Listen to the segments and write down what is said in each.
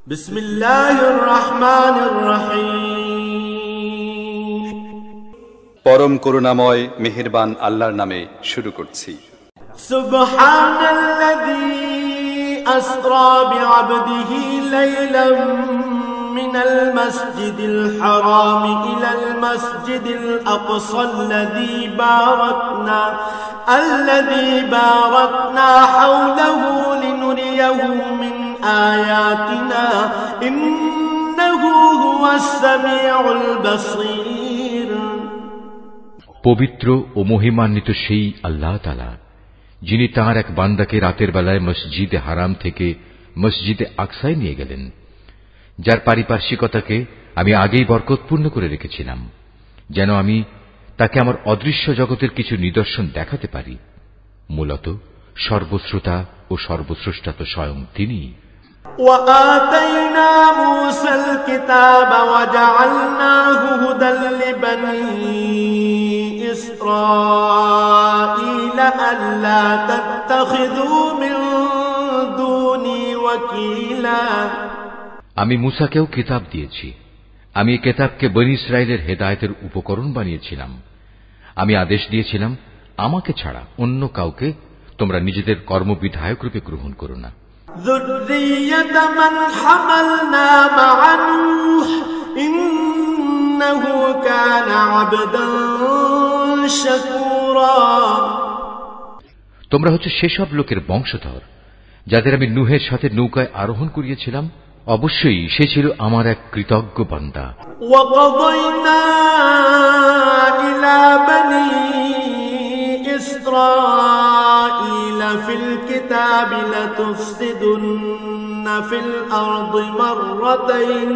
বিসমিল্লাহির রহমানির রহিম। পরম করুণাময় মেহেরবান আল্লাহর নামে শুরু করছি। সুবহানাল্লাযী আসরা বিআবদিহি লাইলাম মিনাল মাসজিদিল হারাম ইলাল মাসজিদিল আকসাল্লাযী বারাকনা হাওলাহু লিনুরিয়াহু মিন আয়াতিনা ইন্নাহু হুয়াস সামিউল বাসীর। পবিত্র ও মহিমান্বিত সেই আল্লাহ তাআলা, যিনি তাঁর এক বান্দাকে রাতের বেলায় মসজিদে হারাম থেকে মসজিদে আকসায় নিয়ে গেলেন, যার পারিপার্শ্বিকতাকে আমি আগেই বরকতপূর্ণ করে রেখেছিলাম, যেন আমি তাকে আমার অদৃশ্য জগতের কিছু নিদর্শন দেখাতে পারি। মূলত সর্বশ্রোতা ও সর্বস্রষ্টা তো স্বয়ং তিনি। وآتينا موسى الكتاب وجعلناه هدى لبني إسرائيل ألا تتخذوا من دوني وكيلا। আমি মূসাকেও কিতাব দিয়েছি। আমি এই কিতাবকে বনী ইসরাইলের হেদায়েতের উপকরণ বানিয়েছিলাম। আমি আদেশ দিয়েছিলাম, আমাকে ছাড়া অন্য কাউকে তোমরা নিজেদের কর্মবিধায়ক রূপে গ্রহণ করো না। ذُرِّيَّةَ مَنْ حَمَلْنَا مَعَ نُوحٍ إِنَّهُ كَانَ عَبْدًا شَكُورًا। তোমরা হচ্ছে সেসব লোকের বংশধর যাদের আমি নূহের সাথে নৌকায় আরোহণ করিয়েছিলাম। অবশ্যই সে ছিল আমার এক কৃতজ্ঞ বান্দা। وَقَضَيْنَا إِلَى بَنِي إسرائيل في الكتاب لتفسدن في الأرض مرتين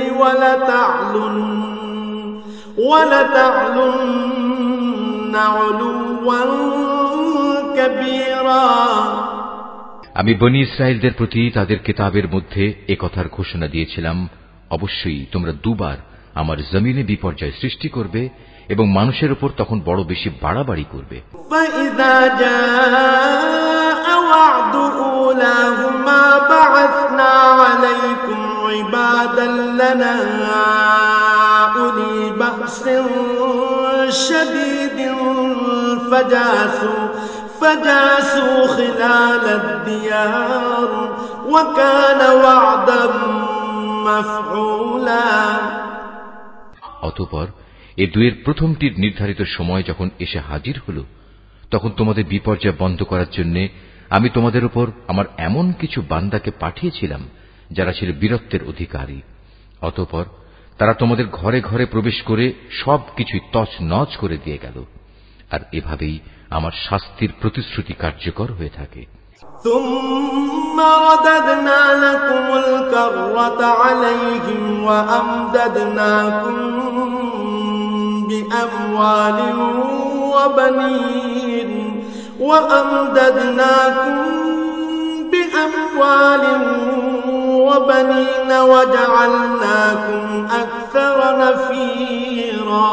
ولتعلن علوا كبيرا। আমি বনী ইসরায়েলদের প্রতি তাদের কিতাবের মধ্যে একথার ঘোষণা দিয়েছিলাম, অবশ্যই তোমরা দুবার আমার জমিনে বিপর্যয় সৃষ্টি করবে এবং মানুষের উপর তখন বড় বেশি বাড়াবাড়ি করবে। فإذا جاء وعد أولاهما بعثنا عليكم عبادا لنا أولي بأس شديد فجاسوا خلال الديار وكان وعدا مفعولا। অতঃপর এ দুয়ের প্রথমটির নির্ধারিত সময় যখন এসে হাজির হল, তখন তোমাদের বিপর্যয় বন্ধ করার জন্য আমি তোমাদের উপর আমার এমন কিছু বান্দাকে পাঠিয়েছিলাম যারা ছিল বীরত্বের অধিকারী। অতঃপর তারা তোমাদের ঘরে ঘরে প্রবেশ করে সবকিছু তছনছ করে দিয়ে গেল। আর এভাবেই আমার শাস্তির প্রতিশ্রুতি কার্যকর হয়ে থাকে। ثم رددنا لكم الكرة عليهم وأمددناكم بأموال وبنين وجعلناكم أكثر نفيرا।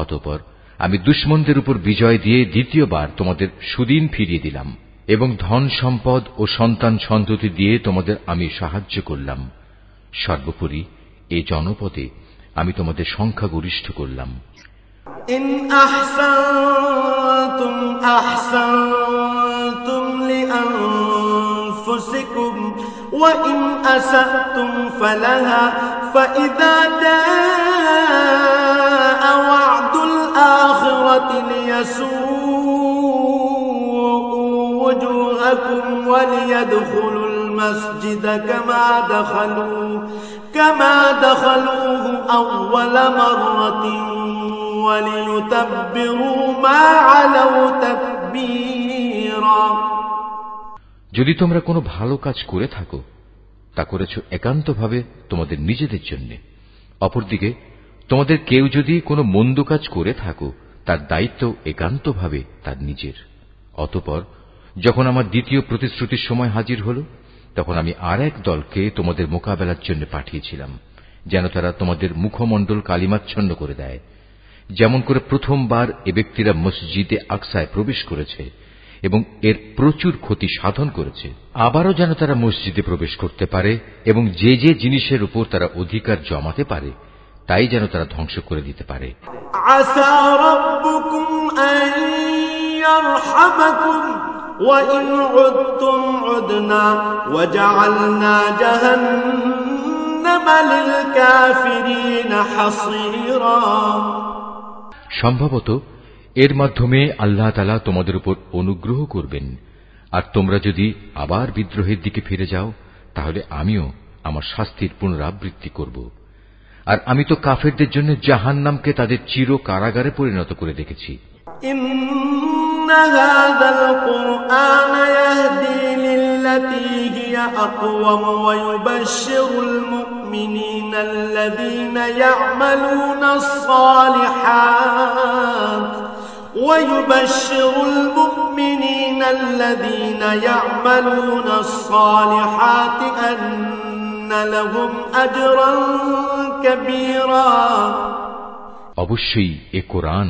অতঃপর আমি দুশমনদের উপর বিজয় দিয়ে দ্বিতীয়বার তোমাদের সুদিন ফিরিয়ে দিলাম এবং ধন সম্পদ ও সন্তান সন্ততি দিয়ে তোমাদের আমি সাহায্য করলাম। সর্বোপরি এই জনপদে আমি তোমাদের সংখ্যাগরিষ্ঠ করলাম। ইন আহসানতুম আহসানতুম লিআনফুসিকুম ওয়া ইন আসাতুম ফালাহা ফাইযা জাআ ওয়া'দুল আখিরাতি লিয়াসু'উ وجوهكم وليدخلوا المسجد كما دخلوه أول مرة وليتبروا ما علوا تتبيرا। যদি তোমরা কোনো ভালো কাজ করে থাকো, তা করেছ একান্তভাবে তোমাদের নিজেদের জন্য। অপরদিকে তোমাদের কেউ যদি কোনো মন্দ কাজ করে থাকো, তার দায়িত্ব একান্তভাবে তার নিজের। অতঃপর যখন আমার দ্বিতীয় প্রতিশ্রুতির সময় হাজির হল, তখন আমি আর এক দলকে তোমাদের মোকাবেলার জন্য পাঠিয়েছিলাম, যেন তারা তোমাদের মুখমণ্ডল কালিমাচ্ছন্ন করে দেয়, যেমন করে প্রথমবার এ ব্যক্তিরা মসজিদে আকসায় প্রবেশ করেছে এবং এর প্রচুর ক্ষতি সাধন করেছে। আবারও যেন তারা মসজিদে প্রবেশ করতে পারে এবং যে যে জিনিসের উপর তারা অধিকার জমাতে পারে তাই যেন তারা ধ্বংস করে দিতে পারে। আসা রাব্বুকুম আন ইয়ারহামাকুম ওয়া ইন উদতুম উদনা ওয়া জাআলনা জাহান্নামা লিল কাফিরিনা হাসীরা। সম্ভবত এর মাধ্যমে আল্লাহ তাআলা তোমাদের উপর অনুগ্রহ করবেন, আর তোমরা যদি আবার বিদ্রোহের দিকে ফিরে যাও তাহলে আমিও আমার শাস্তির পুনরাবৃত্তি করব। আর আমি তো কাফেরদের জন্য জাহান্নামকে তাদের চির কারাগারে পরিণত করে রেখেছি। ইন্না হাযাল কুরআন ইয়াহদি লিল্লাতী হিয়া আকওয়াম ওয়া ইউবাশশিরুল মুমিনিনা আল্লাযীনা ইয়া'মালুনাস সালিহাত ويبشر المؤمنين الذين يعملون الصالحات أن لهم أجرا كبيرا। অবশ্যই এ কোরআন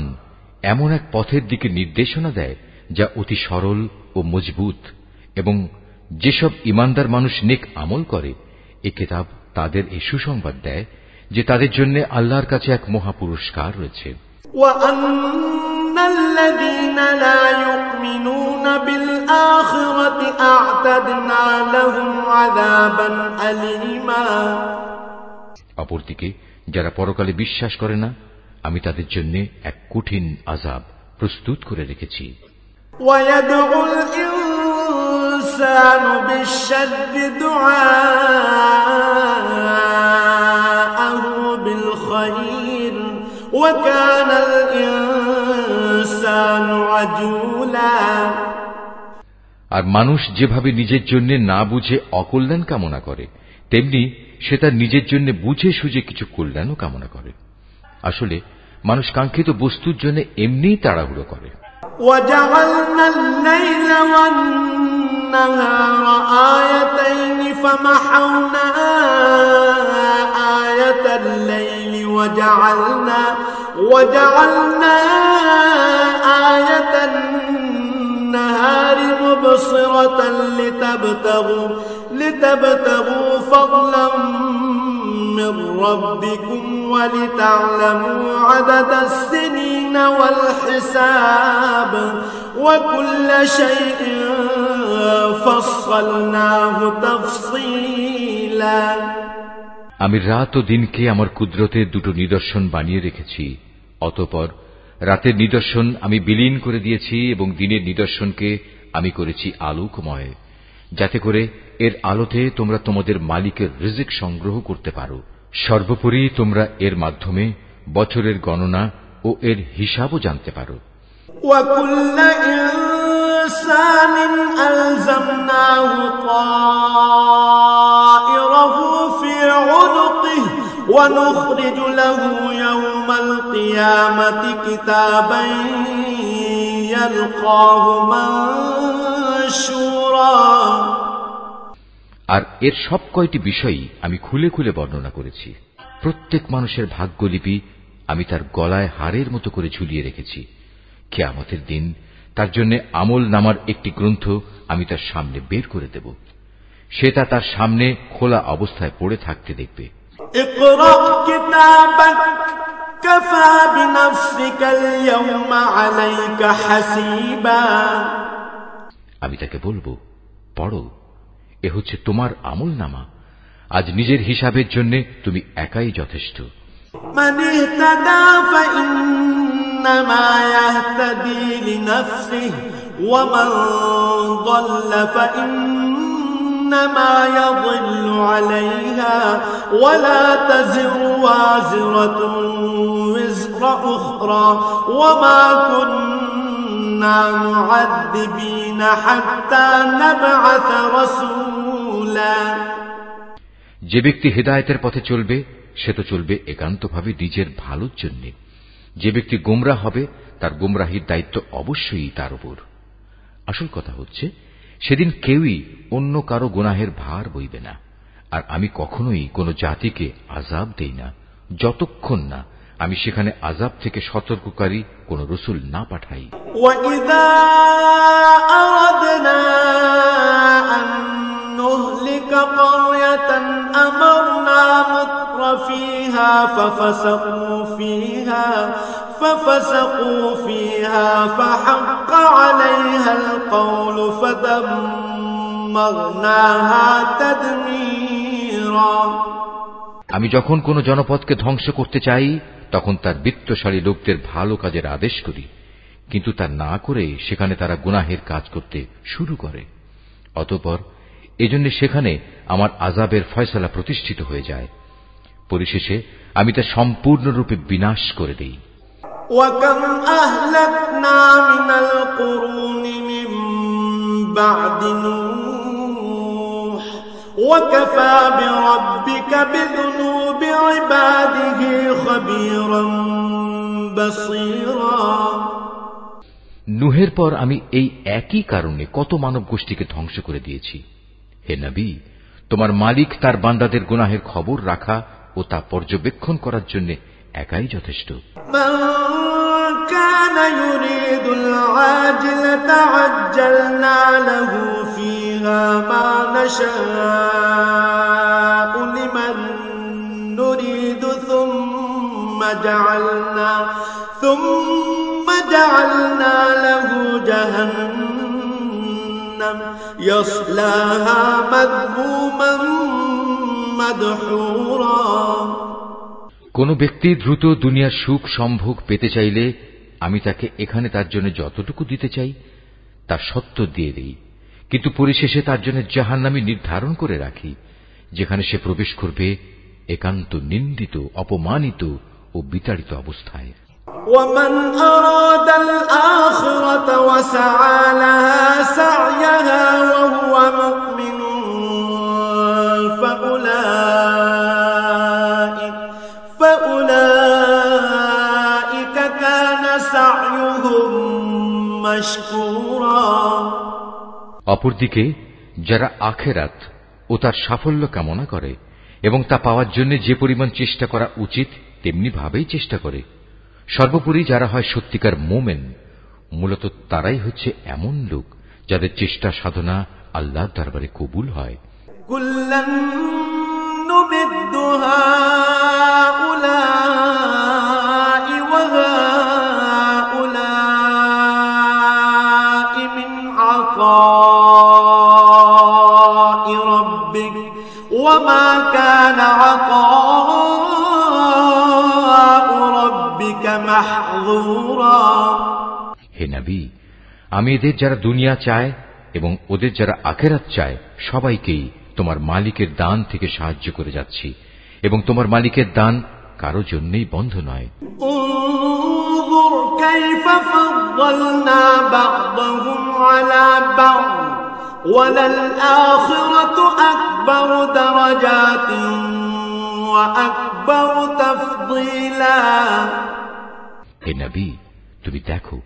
এমন এক পথের দিকে নির্দেশনা দেয় যা অতি সরল ও মজবুত, এবং যেসব ঈমানদার মানুষ নেক আমল করে এ কিতাব তাদের এই সুসংবাদ দেয় যে তাদের জন্য আল্লাহর কাছে এক মহা পুরস্কার রয়েছে। الذين لا يؤمنون بالآخرة أعتدنا لهم عذابا أليما। অপরদিকে যারা পরকালে বিশ্বাস করে না আমি তাদের জন্য এক কঠিন আযাব প্রস্তুত করে রেখেছি। ويدعو الإنسان بالشر دعاءه بالخير وكان الإنسان عجولا। আর মানুষ যেভাবে নিজের জন্য না বুঝে অকল্যাণ কামনা করে তেমনি সে তার নিজের জন্য বুঝে সুঝে কিছু কল্যাণও কামনা করে। আসলে মানুষ কাঙ্ক্ষিত বস্তুর জন্য এমনিই তাড়াহুড়ো করে। وجعلنا الليل والنهار آيتين فمحونا آية الليل وجعلنا آية النهار مبصرة لتبتغوا فضلا من ربكم ولتعلموا عدد السنين والحساب وكل شيء فصلناه تفصيلا। আমি রাত ও দিনকে আমার কুদরতের দুটো নিদর্শন বানিয়ে রেখেছি, অতঃপর রাতের নিদর্শন আমি বিলীন করে দিয়েছি এবং দিনের নিদর্শনকে আমি করেছি আলোকময়, যাতে করে এর আলোতে তোমরা তোমাদের মালিকের রিজিক সংগ্রহ করতে পারো। সর্বোপরি তোমরা এর মাধ্যমে বছরের গণনা ও এর হিসাবও জানতে পারো। وَكُلَّ إِنسَانٍ أَلْزَمْنَاهُ طَائِرَهُ فِي عُنُقِهِ وَنُخْرِجُ لَهُ يَوْمَ الْقِيَامَةِ كِتَابًا يَلْقَاهُ مَنشُورًا। আর এর সব কয়টি বিষয়ই আমি খুলে খুলে বর্ণনা করেছি। প্রত্যেক মানুষের ভাগ্যলিপি আমি তার গলায় হারের মতো করে ঝুলিয়ে রেখেছি। কিয়ামতের দিন তার জন্য আমল নামার একটি গ্রন্থ আমি তার সামনে বের করে দেব। সে তা তার সামনে খোলা অবস্থায় পড়ে থাকতে দেখবে। اقرأ كتابك كفى بنفسك اليوم عليك حسيبا। আমি তাকে বলবো, পড়ো, এ হচ্ছে তোমার আমল নামা, আজ নিজের হিসাবের জন্য তুমি একাই যথেষ্ট। من اهتدى فإنما يهتدي لنفسه ومن ضل فإنما يضل عليها ولا تزر وازرة وزر أخرى وما كنا معذبين حتى نبعث رسولا। যে ব্যক্তি হেদায়েতের পথে চলবে সে তো চলবে একান্তভাবে নিজের ভালোর জন্য। যে ব্যক্তি গোমরাহ হবে তার গোমরাহির দায়িত্ব অবশ্যই তার উপর। আসল কথা হচ্ছে সেদিন কেউই অন্য কারো গুনাহের ভার বইবে না। আর আমি কখনোই কোনো জাতিকে আযাব দেই না যতক্ষণ না আমি সেখানে আযাব থেকে সতর্ককারী কোন রাসূল না পাঠাই। وَإِذَا أَرَدْنَا أَن نُّهْلِكَ قَرْيَةً أَمَرْنَا مُتْرَفِيهَا فَفَسَقُوا فِيهَا فَحَقَّ عَلَيْهَا الْقَوْلُ فَدَمَّرْنَاهَا تَدْمِيرًا। আমি যখন কোন জনপদকে ধ্বংস করতে চাই তখন তার বিত্তশালী লোকদের ভালো কাজের আদেশ করি, কিন্তু তা না করে সেখানে তারা গুনাহের কাজ করতে শুরু করে। অতঃপর এজন্য সেখানে আমার আযাবের ফয়সালা প্রতিষ্ঠিত হয়ে যায়। পরিশেষে আমি তা সম্পূর্ণরূপে বিনাশ করে দেই। وَكَمْ أَهْلَكْنَا مِنَ الْقُرُونِ مِنْ بَعْدِ نُوحٍ وَكَفَى بِرَبِّكَ بِذُنُوبِ عِبَادِهِ خَبِيرًا بَصِيرًا। নূহের পর আমি এই একই কারণে কত মানব গোষ্ঠীকে ধ্বংস করে দিয়েছি। হে নবী, তোমার মালিক তার বান্দাদের গুনাহের খবর রাখা ও তা পর্যবেক্ষণ করার জন্য একাই যথেষ্ট। من كان يريد العاجلة عجلنا له فيها ما نشاء لمن نريد ثم جعلنا له جهنم يصلاها مذموما مدحورا। কোন ব্যক্তি দ্রুত দুনিয়ার সুখ সম্ভোগ পেতে চাইলে আমি তাকে এখানে তার জন্য যতটুকু দিতে চাই তা সত্য দিয়ে দেই, কিন্তু পরিশেষে তার জন্য জাহান্নামী নির্ধারণ করে রাখি, যেখানে সে প্রবেশ করবে একান্ত নিন্দিত, অপমানিত ও বিতাড়িত অবস্থায়। ومن أراد الآخرة وسعى لها سعيها وهو مؤمن فأولئك كان سعيهم مشكورا। অপরদিকে যারা আখিরাত ও তার সাফল্য কামনা করে এবং তা পাওয়ার জন্য যে পরিমাণ চেষ্টা করা উচিত তেমনি ভাবেই চেষ্টা করে, সর্বোপরি যারা হয় সত্যিকার মোমেন, মূলত তারাই হচ্ছে এমন লোক যাদের চেষ্টা সাধনা আল্লাহর দরবারে কবুল হয়। কুল্লান নুমিদ্দু হাউলাই ওয়া হাউলাই মিন আতাই রাব্বিক ওয়া মা কানা হে নবী, আমি এদের যারা দুনিয়া চায় এবং ওদের যারা আখিরাত চায় সবাইকেই তোমার মালিকের দান থেকে সাহায্য করে যাচ্ছি, এবং তোমার মালিকের দান কারো জন্যই বন্ধ নয়। انظر كيف فضلنا بعضهم على بعض وللآخرة أكبر درجات وأكبر تفضيلا। হে নবী, তুমি দেখো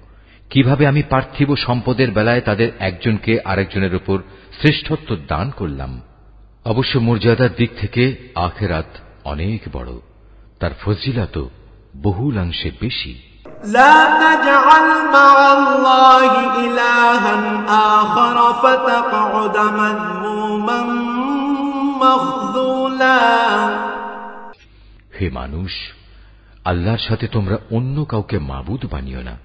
কিভাবে আমি পার্থিব সম্পদের বেলায় তাদের একজনকে আরেকজনের উপর শ্রেষ্ঠত্ব দান করলাম। অবশ্য মর্যাদার দিক থেকে আখিরাত অনেক বড়, তার ফজিলত বহুলাংশে বেশি। লা তাজআল মা'আল্লাহি ইলাহান আখার ফাতাকউদ মাযমুমান মাখযুলা। হে মানুষ, আল্লাহর সাথে তোমরা অন্য কাউকে মাবুদ বানিও না,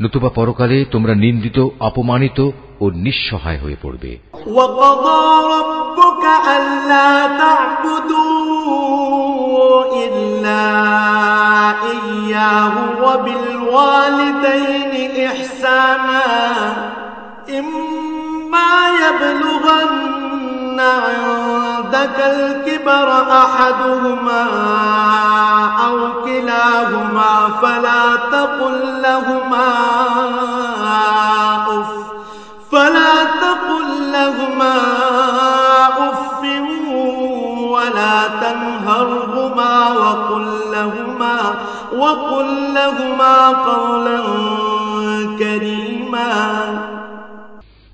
নতুবা পরকালে তোমরা নিন্দিত, অপমানিত ও নিঃসহায় হয়ে পড়বে। ওয়াকাযা রাব্বুকা আল্লা তা'বুদু ইল্লা ইয়্যাহু ওয়া বিল ওয়ালিদাইনি ইহসানা ইম্মা ইয়াবলুগান্না ইনদাকাল কিবরা আহাদুহুমা আও কিলাহুমা ফালা তাকুল লাহুমা উফ ولا تنهرهما وقل لهما قولا كريما।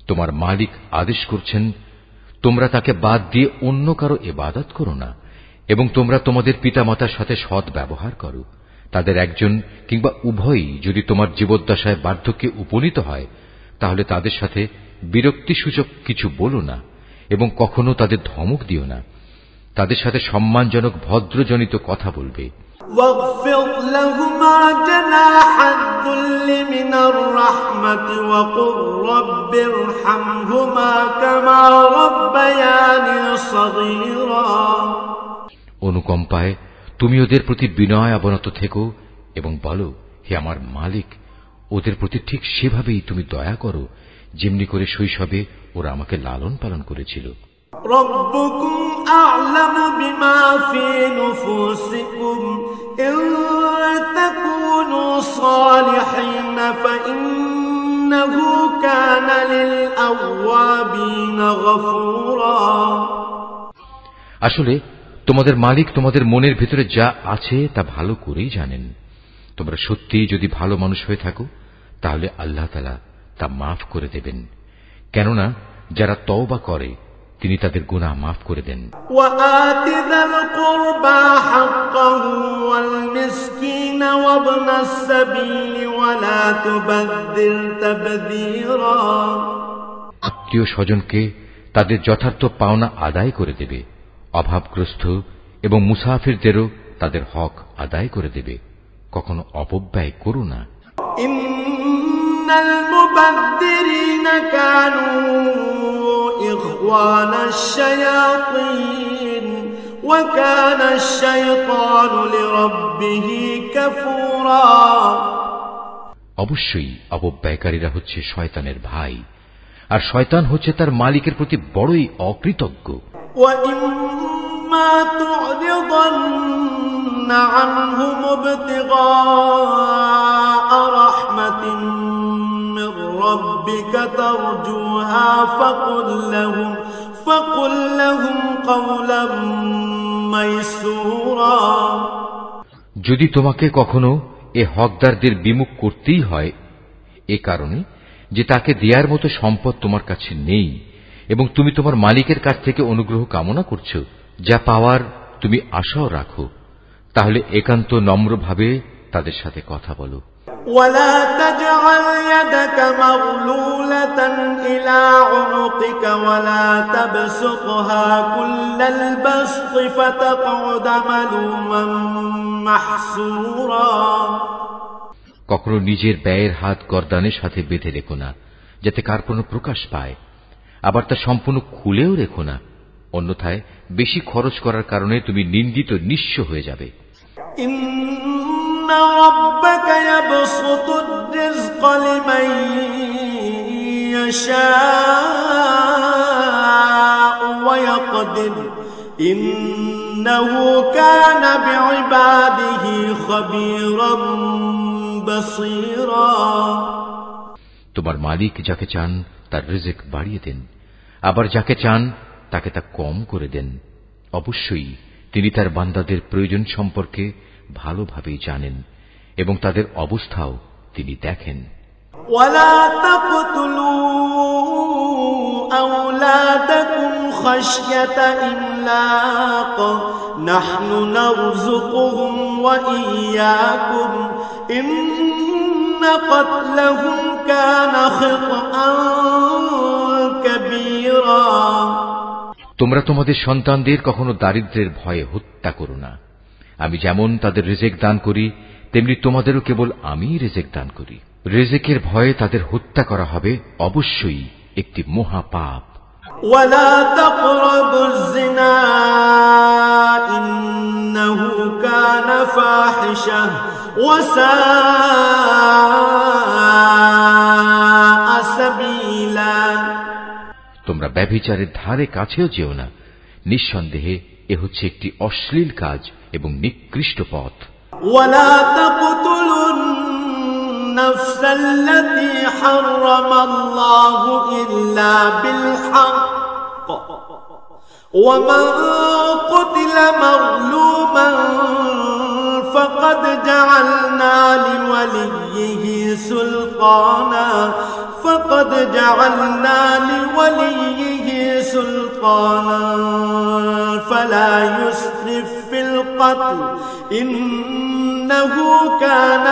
তোমার মালিক আদেশ করছেন, তোমরা তাকে বাদ দিয়ে অন্য কারো ইবাদত করো না, এবং তোমরা তোমাদের পিতামাতার সাথে সৎ ব্যবহার করো, তাদের একজন কিংবা উভয়ই যদি তোমার জীবদ্দশায় বার্ধক্যে উপনীত হয়, তাহলে তাদের সাথে বিরক্তিসূচক কিছু বলো না এবং কখনো তাদের ধমক দিও না। তাদের সাথে সম্মানজনক ভদ্রজনিত কথা বলবে। واخفض لهما جناح الذل من الرحمة وقل رب ارحمهما كما ربياني صغيرا। অনুকম্পায় তুমি ওদের প্রতি বিনয় অবনত থেকো এবং বলো, হে আমার মালিক, ওদের প্রতি ঠিক সেভাবেই তুমি দয়া করো যেমনি করে শৈশবে ওরা আমাকে লালন পালন করেছিল। ربكم أعلم بما في نفوسكم إن تكونوا صالحين فإنه كان للأوابين غفورا। আসলে তোমাদের মালিক তোমাদের মনের ভিতরে যা আছে তা ভালো করেই জানেন। তোমরা সত্যিই যদি ভালো মানুষ হয়ে থাকো তাহলে আল্লাহ তাআলা তা মাফ করে দেবেন, কেননা যারা তওবা করে তিনি তাদের গুনাহ মাফ করে দেন। وآت ذا القربى حقه والمسكين وابن السبيل ولا تبذر تبذيرا। আত্মীয় স্বজনকে তাদের যথার্থ পাওনা আদায় করে দেবে, অভাবগ্রস্ত এবং মুসাফিরদেরও তাদের হক আদায় করে দেবে, কখনো অপব্যয় করো না। ইন্নাল মুবাদদিরিনা কানু ইখওয়ানাশ শায়াতিন ওয়া কানাশ শাইতানু লিরাব্বিহি কাফুরা। অবশ্যই অপব্যয়কারীরা হচ্ছে শয়তানের ভাই, আর শয়তান হচ্ছে তার মালিকের প্রতি বড়ই অকৃতজ্ঞ। وَإِمَّا تُعْرِضَنَّ عَنْهُمُ ابْتِغَاءَ رَحْمَةٍ مِّن رَّبِّكَ تَرْجُوهَا فَقُل لَّهُمْ قَوْلًا مَّيْسُورًا। যদি তোমাকে কখনো এ হকদারদের বিমুখ করতেই হয়, এ কারণে যে তাকে দেয়ার মতো সম্পদ তোমার কাছে নেই এবং তুমি তোমার মালিকের কাছ থেকে অনুগ্রহ কামনা করছো, যা পাওয়ার তুমি আশাও রাখো, তাহলে একান্ত নম্রভাবে তাদের সাথে কথা বলো। ولا تجعل يدك مغلولة إلى عنقك ولا تبسطها كل البسط فتقعد ملوما محسورا। কখনো নিজের ব্যয়ের হাত গর্দানের সাথে বেঁধে রেখো না, যাতে কার কোনো প্রকাশ পায়, আবার তা সম্পূর্ণ খুলেও রেখো না, অন্যথায় বেশি খরচ করার কারণে তুমি নিন্দিত নিঃস্ব হয়ে যাবে। ইন্না রাব্বাকা ইয়াবসুতুর রিজকা লিমান ইয়াশাউ ওয়া ইয়াকদির ইন্নাহু কানা বিইবাদিহি খাবীরান বাসীরা। তোমার মালিক যাকে চান তার রিজিক বাড়িয়ে দেন, আবার যাকে চান তাকে তা কম করে দেন। অবশ্যই তিনি তার বান্দাদের প্রয়োজন সম্পর্কে ভালোভাবেই জানেন এবং তাদের অবস্থাও তিনি দেখেন। ওয়ালা তাকতুলু আওলাদাকুম খাশয়াতা ইমলাক নাহনু নারযুকুহুম ওয়া ইয়্যাকুম ইন্না ক্বাতলাহুম কানা খিতআন কাবীরা। তোমরা তোমাদের সন্তানদের কখনো দারিদ্র্যের ভয়ে হত্যা করো না। আমি যেমন তাদের রিজিক দান করি, তেমনি তোমাদেরও কেবল আমিই রিজিক দান করি। রিজিকের ভয়ে তাদের হত্যা করা হবে অবশ্যই একটি মহাপাপ। ওয়ালা তাকরাবুজ জিনা ইন্নাহু কানা ফাহিশা ওয়া সাআ সাবিলা। তোমরা ব্যভিচারের ধারে কাছেও যেও না, নিঃসন্দেহে এ হচ্ছে একটি অশ্লীল কাজ এবং নিকৃষ্ট পথ। ওয়ালা তাকতুলুন নাফসাল্লাতী হারামাল্লাহু ইল্লা বিল হক ওয়া মান কুতিলা মাযলুমান ফাকাদ জাআলনা লিওয়ালিয়্যিহি সুলতানা فقد جعلنا لوليه سلطانا فلا يسرف في القتل إن إنه كان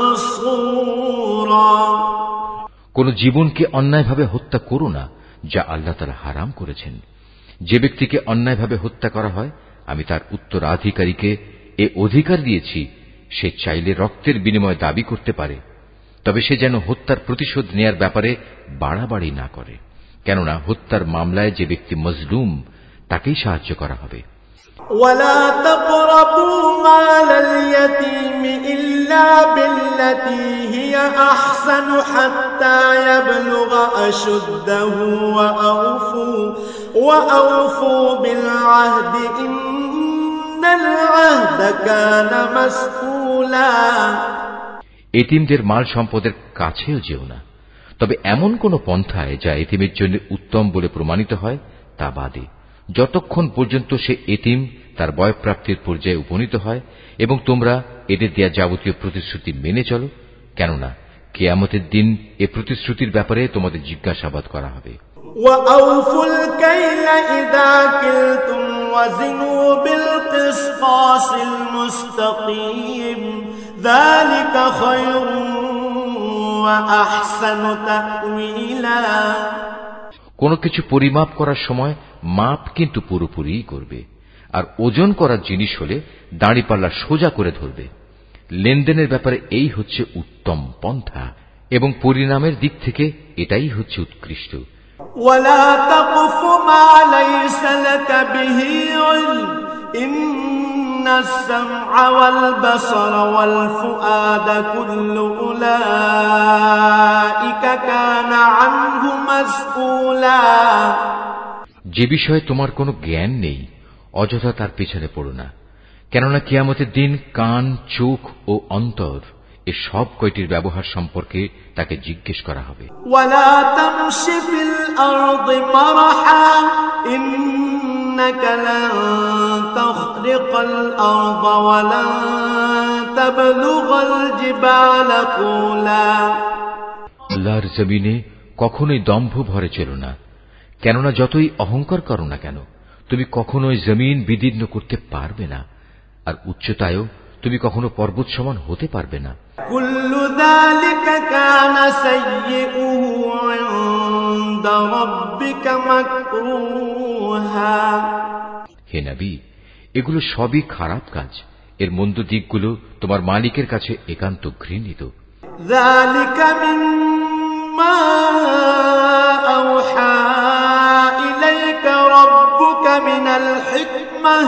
منصورا। কোন জীবনকে অন্যায়ভাবে হত্যা করো না যা আল্লাহ তাআলা হারাম করেছেন। যে ব্যক্তিকে অন্যায়ভাবে হত্যা করা হয় আমি তার উত্তরাধিকারীকে এ অধিকার দিয়েছি, সে চাইলে রক্তের বিনিময়ে দাবি করতে পারে, তবে সে যেন হত্যার প্রতিশোধ নেয়ার ব্যাপারে বাড়াবাড়ি না করে, কেননা হত্যার মামলায় যে ব্যক্তি মজলুম তাকেই সাহায্য করা হবে। ولا تقربوا مال اليتيم إلا بالتي هي أحسن حتى يبلغ أشده وأوفوا بالعهد إن العهد كان مسؤولا। এতিমদের মাল সম্পদের কাছেও যেও না, তবে এমন কোন পন্থায় যা এতিমের জন্য উত্তম বলে প্রমাণিত হয় তা বাদে, যতক্ষণ পর্যন্ত সে এতিম তার বয়প্রাপ্তির পর্যায়ে উপনীত হয়, এবং তোমরা এদের দেয়া যাবতীয় প্রতিশ্রুতি মেনে চলো, কেননা কিয়ামতের দিন এ প্রতিশ্রুতির ব্যাপারে তোমাদের জিজ্ঞাসাবাদ করা হবে। وأوفوا الكيل إذا كلتم وزنوا بالقسطاس المستقيم ذلك خير وأحسن تأويلا। কোনো কিছু পরিমাপ করার সময় মাপ কিন্তু পুরোপুরি করবে, আর ওজন করার জিনিস হলে দাঁড়িপাল্লা সোজা করে ধরবে। লেনদেনের ব্যাপারে এই হচ্ছে উত্তম পন্থা, এবং পরিণামের দিক থেকে এটাই হচ্ছে উৎকৃষ্ট। ولا تقف ما ليس لك به علم إن السمع والبصر والفؤاد كل أولئك كان عنه مسؤولا। যে বিষয়ে তোমার কোনো জ্ঞান নেই অযথা তার পেছনে পড়ো না, কেননা কিয়ামতের দিন কান, চোখ ও অন্তর এ সব কয়টির ব্যবহার সম্পর্কে তাকে জিজ্ঞেস করা হবে। ولا تمش في الأرض مرحا إنك لن تخرق الأرض ولن تبلغ الجبال طولا। আল্লাহর জমিনে কখনোই দম্ভ ভরে চলো না, কেননা যতই অহংকার করো না কেন তুমি কখনোই জমিন বিদীর্ণ করতে পারবে না, আর উচ্চতায়ও তুমি কখনো পর্বত সমান হতে পারবে না। كل ذلك كان سيئه عند ربك مكروها। হে নবী, এগুলো সবই খারাপ কাজ, এর মন্দ দিকগুলো তোমার মালিকের কাছে একান্ত ঘৃণিত। ذلك مما أوحى إليك ربك من الحكمة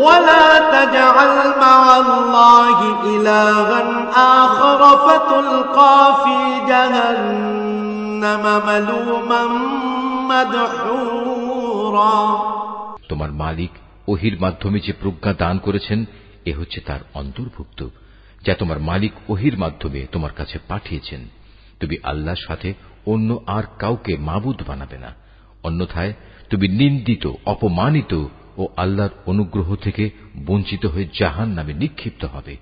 ولا تجعل مع الله إلها آخر فتلقى في جهنم ملوما مدحورا। তোমার মালিক ওহির মাধ্যমে যে প্রজ্ঞা দান করেছেন এ হচ্ছে তার অন্তর্ভুক্ত, যা তোমার মালিক ওহির মাধ্যমে তোমার কাছে পাঠিয়েছেন। তুমি আল্লাহর সাথে অন্য আর কাউকে মাবুদ বানাবে না, অন্যথায় তুমি নিন্দিত, অপমানিত ও আল্লাহর অনুগ্রহ থেকে বঞ্চিত হয়ে জাহান্নামে নিক্ষিপ্ত হবে।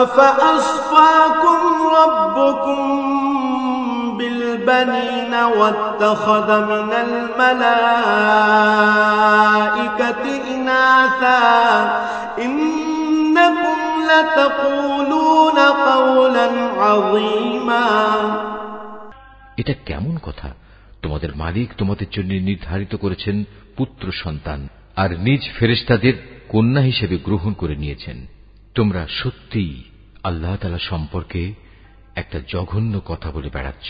أفأصفاكم ربكم بالبنين واتخذ من الملائكة إناثا إنكم لتقولون قولا عظيما। এটা কেমন কথা? তোমাদের মালিক তোমাদের জন্য নির্ধারিত করেছেন পুত্র সন্তান, আর নিজ ফেরেশতাদের কন্যা হিসেবে গ্রহণ করে নিয়েছেন। তোমরা সত্যিই আল্লাহ তাআলা সম্পর্কে একটা জঘন্য কথা বলে বেড়াচ্ছ।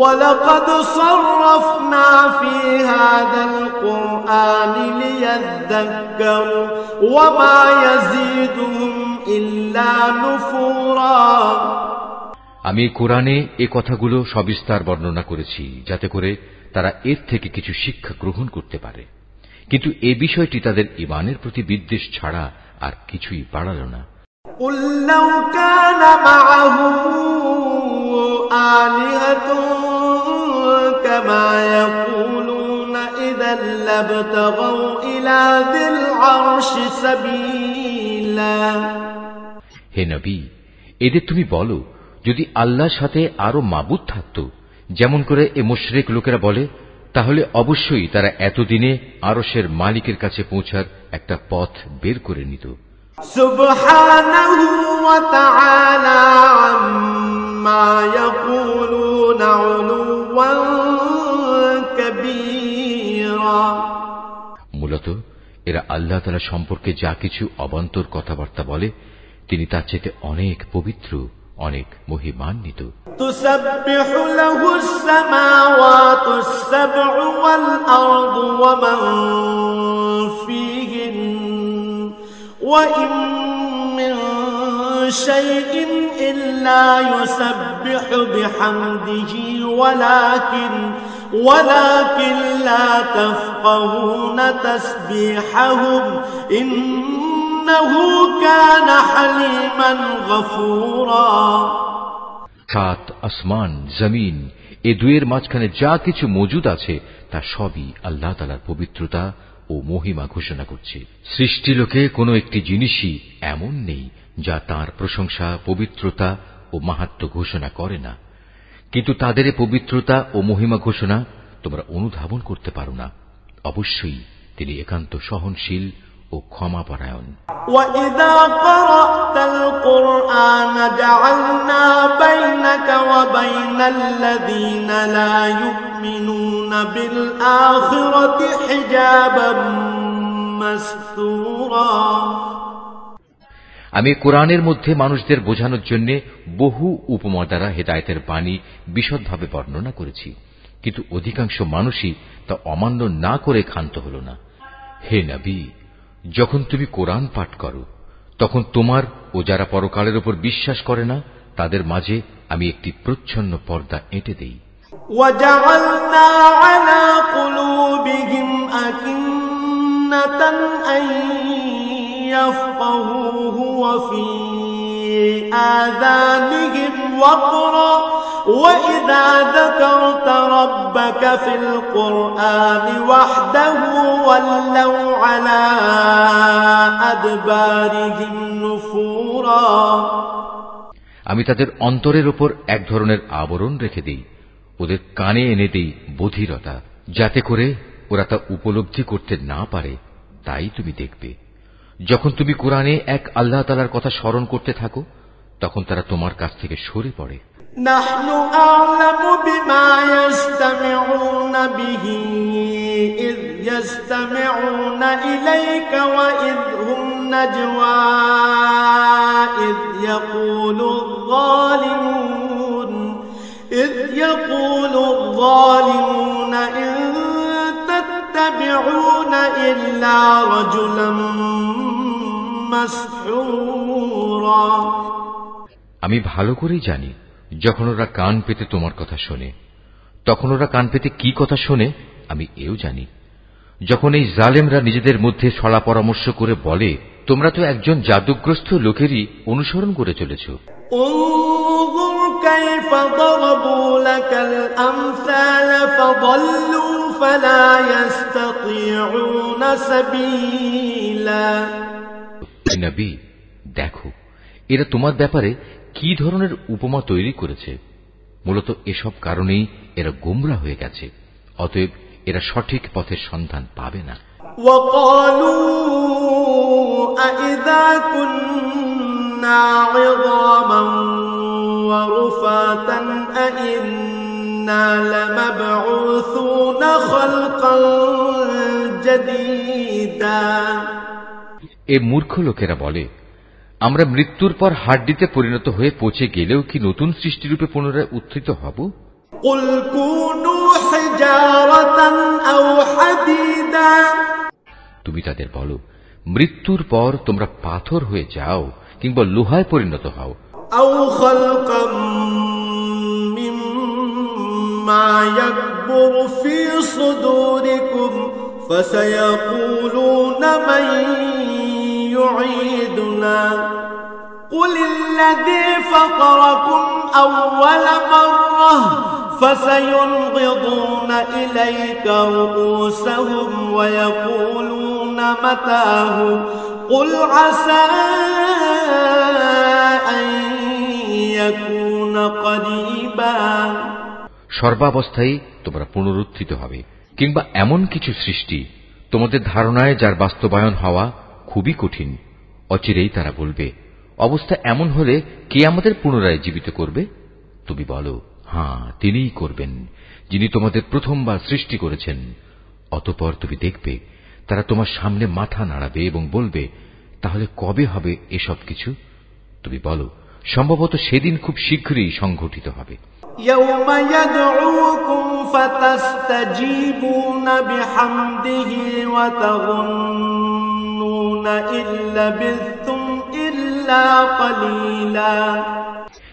وَلَقَدْ صَرَّفْنَا فِي هَذَا الْقُرْآنِ لِيَذَّكَّرُوا وَمَا يَزِيدُهُمْ إِلَّا نُفُورًا। আমি কোরআনে এ কথাগুলো সবিস্তার বর্ণনা করেছি যাতে করে তারা এর থেকে কিছু শিক্ষা গ্রহণ করতে পারে, কিন্তু এ বিষয়টি তাদের ঈমানের প্রতি বিদ্বেষ ছাড়া আর কিছুই বাড়াল না। قُل لَّوْ كَانَ مَعَهُ آلِهَةٌ كَمَا يَقُولُونَ إِذًا لَّابْتَغَوْا إِلَىٰ ذِي الْعَرْشِ سَبِيلًا। হে নবী, এদের তুমি বলো, যদি আল্লাহর সাথে আরো মাবুদ থাকত, যেমন করে এ মুশরিক লোকেরা বলে, তাহলে অবশ্যই তারা এতদিনে আরশের মালিকের কাছে পৌঁছার একটা পথ বের করে নিত। সুবহানাহু ওয়া তাআলা আম্মা ইয়াকুলুনা উলুওয়ান কাবীরা। মূলত এরা আল্লাহ তাআলা সম্পর্কে যা কিছু অবান্তর কথাবার্তা বলে তিনি তার চেয়ে অনেক পবিত্র, অনেক মহিমান্বিত। তুসাব্বিহু লাহুস সামাওয়াতুস সাব'উ ওয়াল আরদু ওয়া মান ফীহিন ওয়া ইন মিন শাইইন ইল্লা ইউসাব্বিহু বিহামদিহি ওয়ালাকিন লা তাফকাহুনা তাসবিহাহুম ইন্নাহু কানা হালিমান গফুরা। সাত আসমান, জমিন এ দুয়ের মাঝখানে যা কিছু মজুদ আছে তা সবই আল্লাহ তাআলার পবিত্রতা ও মহিমা ঘোষণা করছে। সৃষ্টিলোকে কোনো একটি জিনিসই এমন নেই যা তার প্রশংসা, পবিত্রতা ও মাহাত্ম্য ঘোষণা করে না, কিন্তু তাদের পবিত্রতা ও মহিমা ঘোষণা তোমরা অনুধাবন করতে পারো না। অবশ্যই তিনি একান্ত সহনশীল ও ক্ষমাপরায়ণ। وَإِذَا قَرَأْتَ الْقُرْآنَ جَعَلْنَا بَيْنَكَ وَبَيْنَ الَّذِينَ لَا يُؤْمِنُونَ بِالْآخِرَةِ حِجَابًا مَسْتُورًا। আমি কোরআনের মধ্যে মানুষদের বোঝানোর জন্য বহু উপমা দ্বারা হেদায়েতের বাণী বিশদভাবে বর্ণনা করেছি, কিন্তু অধিকাংশ মানুষই তা অমান্য না করে ক্ষান্ত হল না। হে নবী, যখন তুমি কোরআন পাঠ করো তখন তোমার ও যারা পরকালের উপর বিশ্বাস করে না তাদের মাঝে আমি একটি প্রচ্ছন্ন পর্দা এঁটে দেই। وَجَعَلْنَا عَلَى قُلُوبِهِمْ أَكِنَّةً أَن يَفْقَهُوهُ وَفِي آذَانِهِمْ وَقْرًا وَإِذَا ذَكَرْتَ رَبَّكَ فِي الْقُرْآنِ وَحْدَهُ وَلَّوْا عَلَى أَدْبَارِهِمْ نُفُورًا। আমি তাদের অন্তরের উপর এক ধরনের আবরণ রেখে দেই, ওদের কানে এনে দেই বধিরতা, যাতে করে ওরা তা উপলব্ধি করতে না পারে। তাই তুমি দেখবে যখন তুমি কোরআনে এক আল্লাহ তাআলার কথা স্মরণ করতে থাকো তখন তারা তোমার কাছ থেকে সরে পড়ে। নাহনু আ'লামু বিমা ইয়াসতামিউনা বিহি ইয ইয়াসতামিউনা ইলাইকা ওয়া ইয হুম নাজওয়া ইয ইয়াকুলু الظالمون ইন তাত্তাবিউনা ইল্লা রাজুলাম মাসহুরা। আমি ভালো করেই জানি যখন ওরা কান পেতে তোমার কথা শোনে তখন ওরা কান পেতে কি কথা শোনে আমি এও জানি। যখন এই জালেমরা নিজেদের মধ্যে ছলা পরামর্শ করে বলে তোমরা তো একজন জাদুগ্রস্ত লোকেরই অনুসরণ করে চলেছ। انظر كيف ضربوا لك الأمثال فضلوا فلا يستطيعون سبيلا। নবী, দেখো এরা তোমার ব্যাপারে কি ধরনের উপমা তৈরি করেছে। মূলত এসব কারণেই এরা গোমরা হয়ে গেছে, অতএব এরা সঠিক পথের সন্ধান পাবে না। وقالوا أإذا كنا عظاما ورفاتا أإنا لمبعوثون خلقا جديدا। এ মূর্খ লোকেরা বলে আমরা মৃত্যুর পর হাড্ডিতে পরিণত হয়ে পচে গেলেও কি নতুন সৃষ্টিরূপে পুনরায় উত্থিত হব? قل كونوا حجارة أو حديدا। তুমি তাদের বলো মৃত্যুর পর তোমরা পাথর হয়ে যাও কিংবা লোহায় পরিণত হও। أو خلقا مما يكبر في صدوركم فسيقولون من يعيدنا قل الذي فطركم أول مرة فسينغضون إليك رؤوسهم ويقولون متاه قل عسى أن يكون قريبا। সর্বাবস্থায় তোমরা পুনরুত্থিত হবে, কিংবা এমন কিছু সৃষ্টি তোমাদের ধারণায় যার বাস্তবায়ন হওয়া খুবই কঠিন, অচিরেই তারা বলবে, অবস্থা এমন হলে কে আমাদের পুনরায় জীবিত করবে? তুমি বলো, হ্যাঁ, তিনিই করবেন, যিনি তোমাদের প্রথমবার সৃষ্টি করেছেন। অতঃপর তুমি দেখবে তারা তোমার সামনে মাথা নাড়াবে এবং বলবে, তাহলে কবে হবে এসব কিছু? তুমি বলো, সম্ভবত সেদিন খুব শীঘ্রই সংঘটিত হবে। يوم يدعوكم فتستجيبون بحمده وتظنون إن لبثتم إلا قليلا।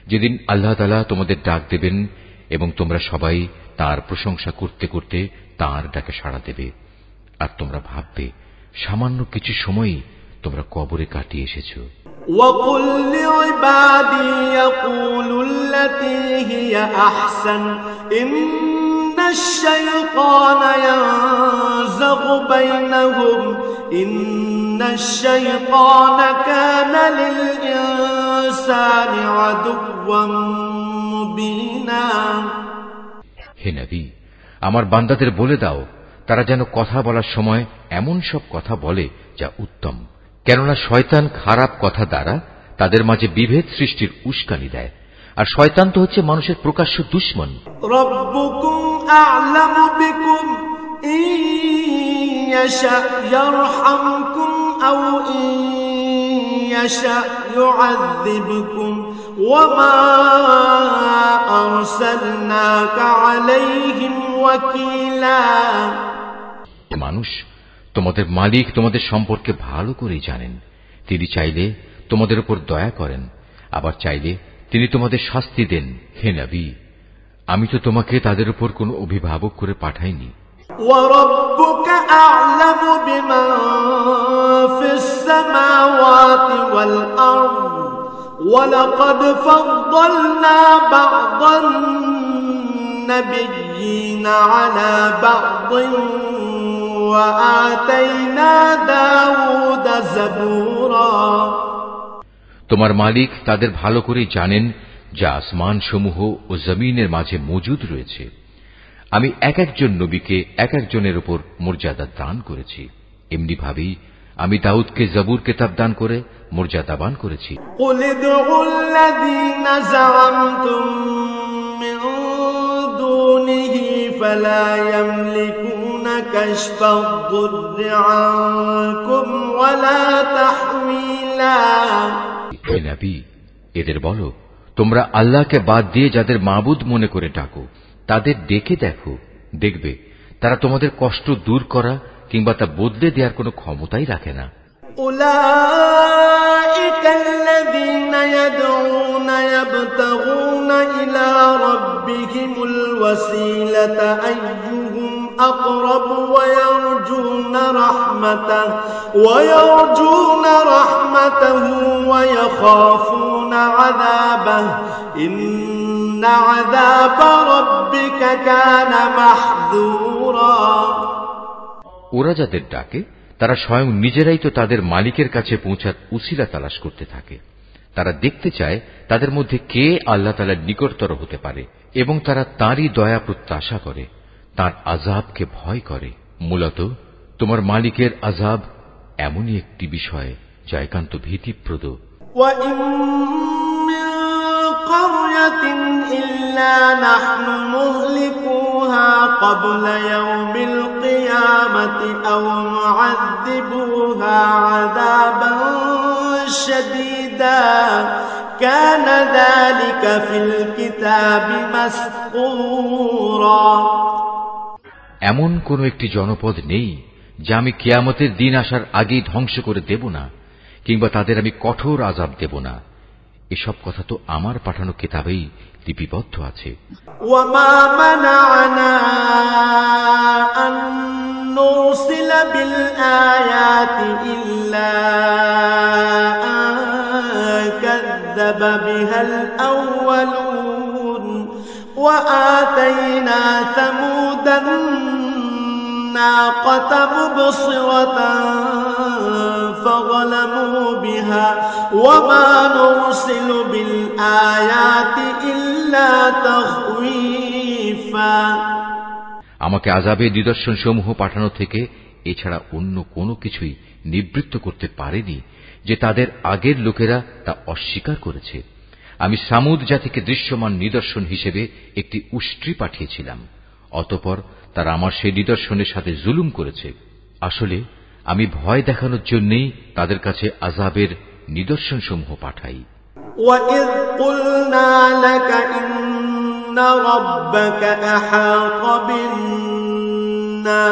যেদিন আল্লাহ তাআলা তোমাদের ডাক দেবেন এবং তোমরা সবাই তার প্রশংসা করতে করতে তার ডাকে সাড়া দেবে, আর তোমরা ভাববে সামান্য কিছু সময়ই তোমরা কবরে কাটিয়ে এসেছো। وَقُلْ لِعِبَادِي يَقُولُوا الَّتِي هِيَ أَحْسَنُ إِنَّ الشَّيْطَانَ يَنزَغُ بَيْنَهُمْ إِنَّ الشَّيْطَانَ كَانَ لِلْإِنسَانِ عَدُوًّا مُبِينًا। হে নবী, আমার বান্দাদের বলে দাও তারা যেন কথা বলার সময় এমন সব কথা বলে যা উত্তম, কেননা শয়তান খারাপ কথা দ্বারা তাদের মাঝে বিভেদ সৃষ্টির উস্কানি দেয়, আর শয়তান তো হচ্ছে মানুষের প্রকাশ্য দুশমন। রব্বুকুম আ'লামু বিকুম ইন ইয়াশা ইয়ারহামকুম আও ইন ইয়াশা ইউআযযিবকুম ওয়া মা আরসালনাকা আলাইহিম ওয়াকিলা। মানুষ, তোমাদের মালিক তোমাদের সম্পর্কে ভালো করেই জানেন। তিনি চাইলে তোমাদের উপর দয়া করেন, আবার চাইলে তিনি তোমাদের শাস্তি দেন। হে নবী, আমি তো তোমাকে তাদের উপর কোনো অভিভাবক করে পাঠাইনি। وَرَبُّكَ أَعْلَمُ بِمَنْ فِي السَّمَاوَاتِ وَالْأَرْضِ وَلَقَدْ فَضَّلْنَا بَعْضَ النَّبِيِّينَ عَلَى بَعْضٍ وَآتَيْنَا دَاوُودَ زَبُورًا। তোমার মালিক তাদের ভালো করে জানেন যা আসমান সমূহ ও জমিনের মাঝে মজুদ রয়েছে। আমি এক একজন নবীকে এক একজনের উপর মর্যাদা দান করেছি। এমনি ভাবেই আমি দাউদকে জবুর কিতাব দান করে মর্যাদাবান করেছি। قُلِ ادْعُوا الَّذِينَ زَعَمْتُم مِّن دُونِهِ فَلَا يَمْلِكُونَ كَشْفَ الضُّرِّ عَنكُمْ وَلَا تَحْوِيلًا। হে নবী, এদের বলো, তোমরা আল্লাহকে বাদ দিয়ে যাদের মাবুদ মনে করে ডাকো তাদের ডেকে দেখো, দেখবে তারা তোমাদের কষ্ট দূর করা কিংবা তা বদলে দেওয়ার কোনো ক্ষমতাই রাখে না। উলাইকা আল্লাযীনা ইয়াদউনা ইয়াবতাগুনা ইলা রাব্বিহিমুল ওয়াসিলাতা আইয়ুহুম আকরাবু ওয়া ইয়ারজুনা রাহমাতাহু ওয়া ইয়াখাফুনা আযাবাহু ইন্না আযাবা রাব্বিকা কানা মাহযুরা। ওরা যাদের ডাকে তারা স্বয়ং নিজেরাই তো তাদের মালিকের কাছে পৌঁছার উসিলা তালাশ করতে থাকে। তারা দেখতে চায় তাদের মধ্যে কে আল্লাহ তাআলার নিকটতর হতে পারে এবং তারা তাঁরই দয়া প্রত্যাশা করে, তাঁর আযাবকে ভয় করে। মূলত তোমার মালিকের আযাব এমনই একটি বিষয় যা একান্ত ভীতিপ্রদ। قرية إلا نحن مهلكوها قبل يوم القيامة أو معذبوها عذابا شديدا كان ذلك في الكتاب مسطورا। এমন কোন একটি জনপদ নেই যা আমি কিয়ামতের দিন আসার আগেই ধ্বংস করে দেব না, কিংবা তাদের আমি কঠোর আযাব দেব না। এসব কথা তো আমার পাঠানো কিতাবেই লিপিবদ্ধ আছে। ওয়ামা মানা'না আন নুরসিলা বিল আয়াতি ইল্লা আন কাযযাবা বিহাল আউয়ালুন ওয়া আতাইনা সামুদান নাকাতা মুবসিরাতান فظلموا بها وما نرسل بالآيات إلا تخويفا। আমাকে আযাবের নিদর্শন সমূহ পাঠানো থেকে এছাড়া অন্য কোনো কিছুই নিবৃত্ত করতে পারেনি যে তাদের আগের লোকেরা তা অস্বীকার করেছে। আমি সামুদ জাতিকে দৃশ্যমান নিদর্শন হিসেবে একটি উষ্ট্রি পাঠিয়েছিলাম, অতঃপর তারা আমার সেই নিদর্শনের সাথে জুলুম করেছে। আসলে আমি ভয় দেখানোর জন্যই তাদের কাছে আযাবের নিদর্শনসমূহ পাঠাই। وَإِذْ قُلْنَا لَكَ إِنَّ رَبَّكَ أَحَاطَ بِالنَّاسِ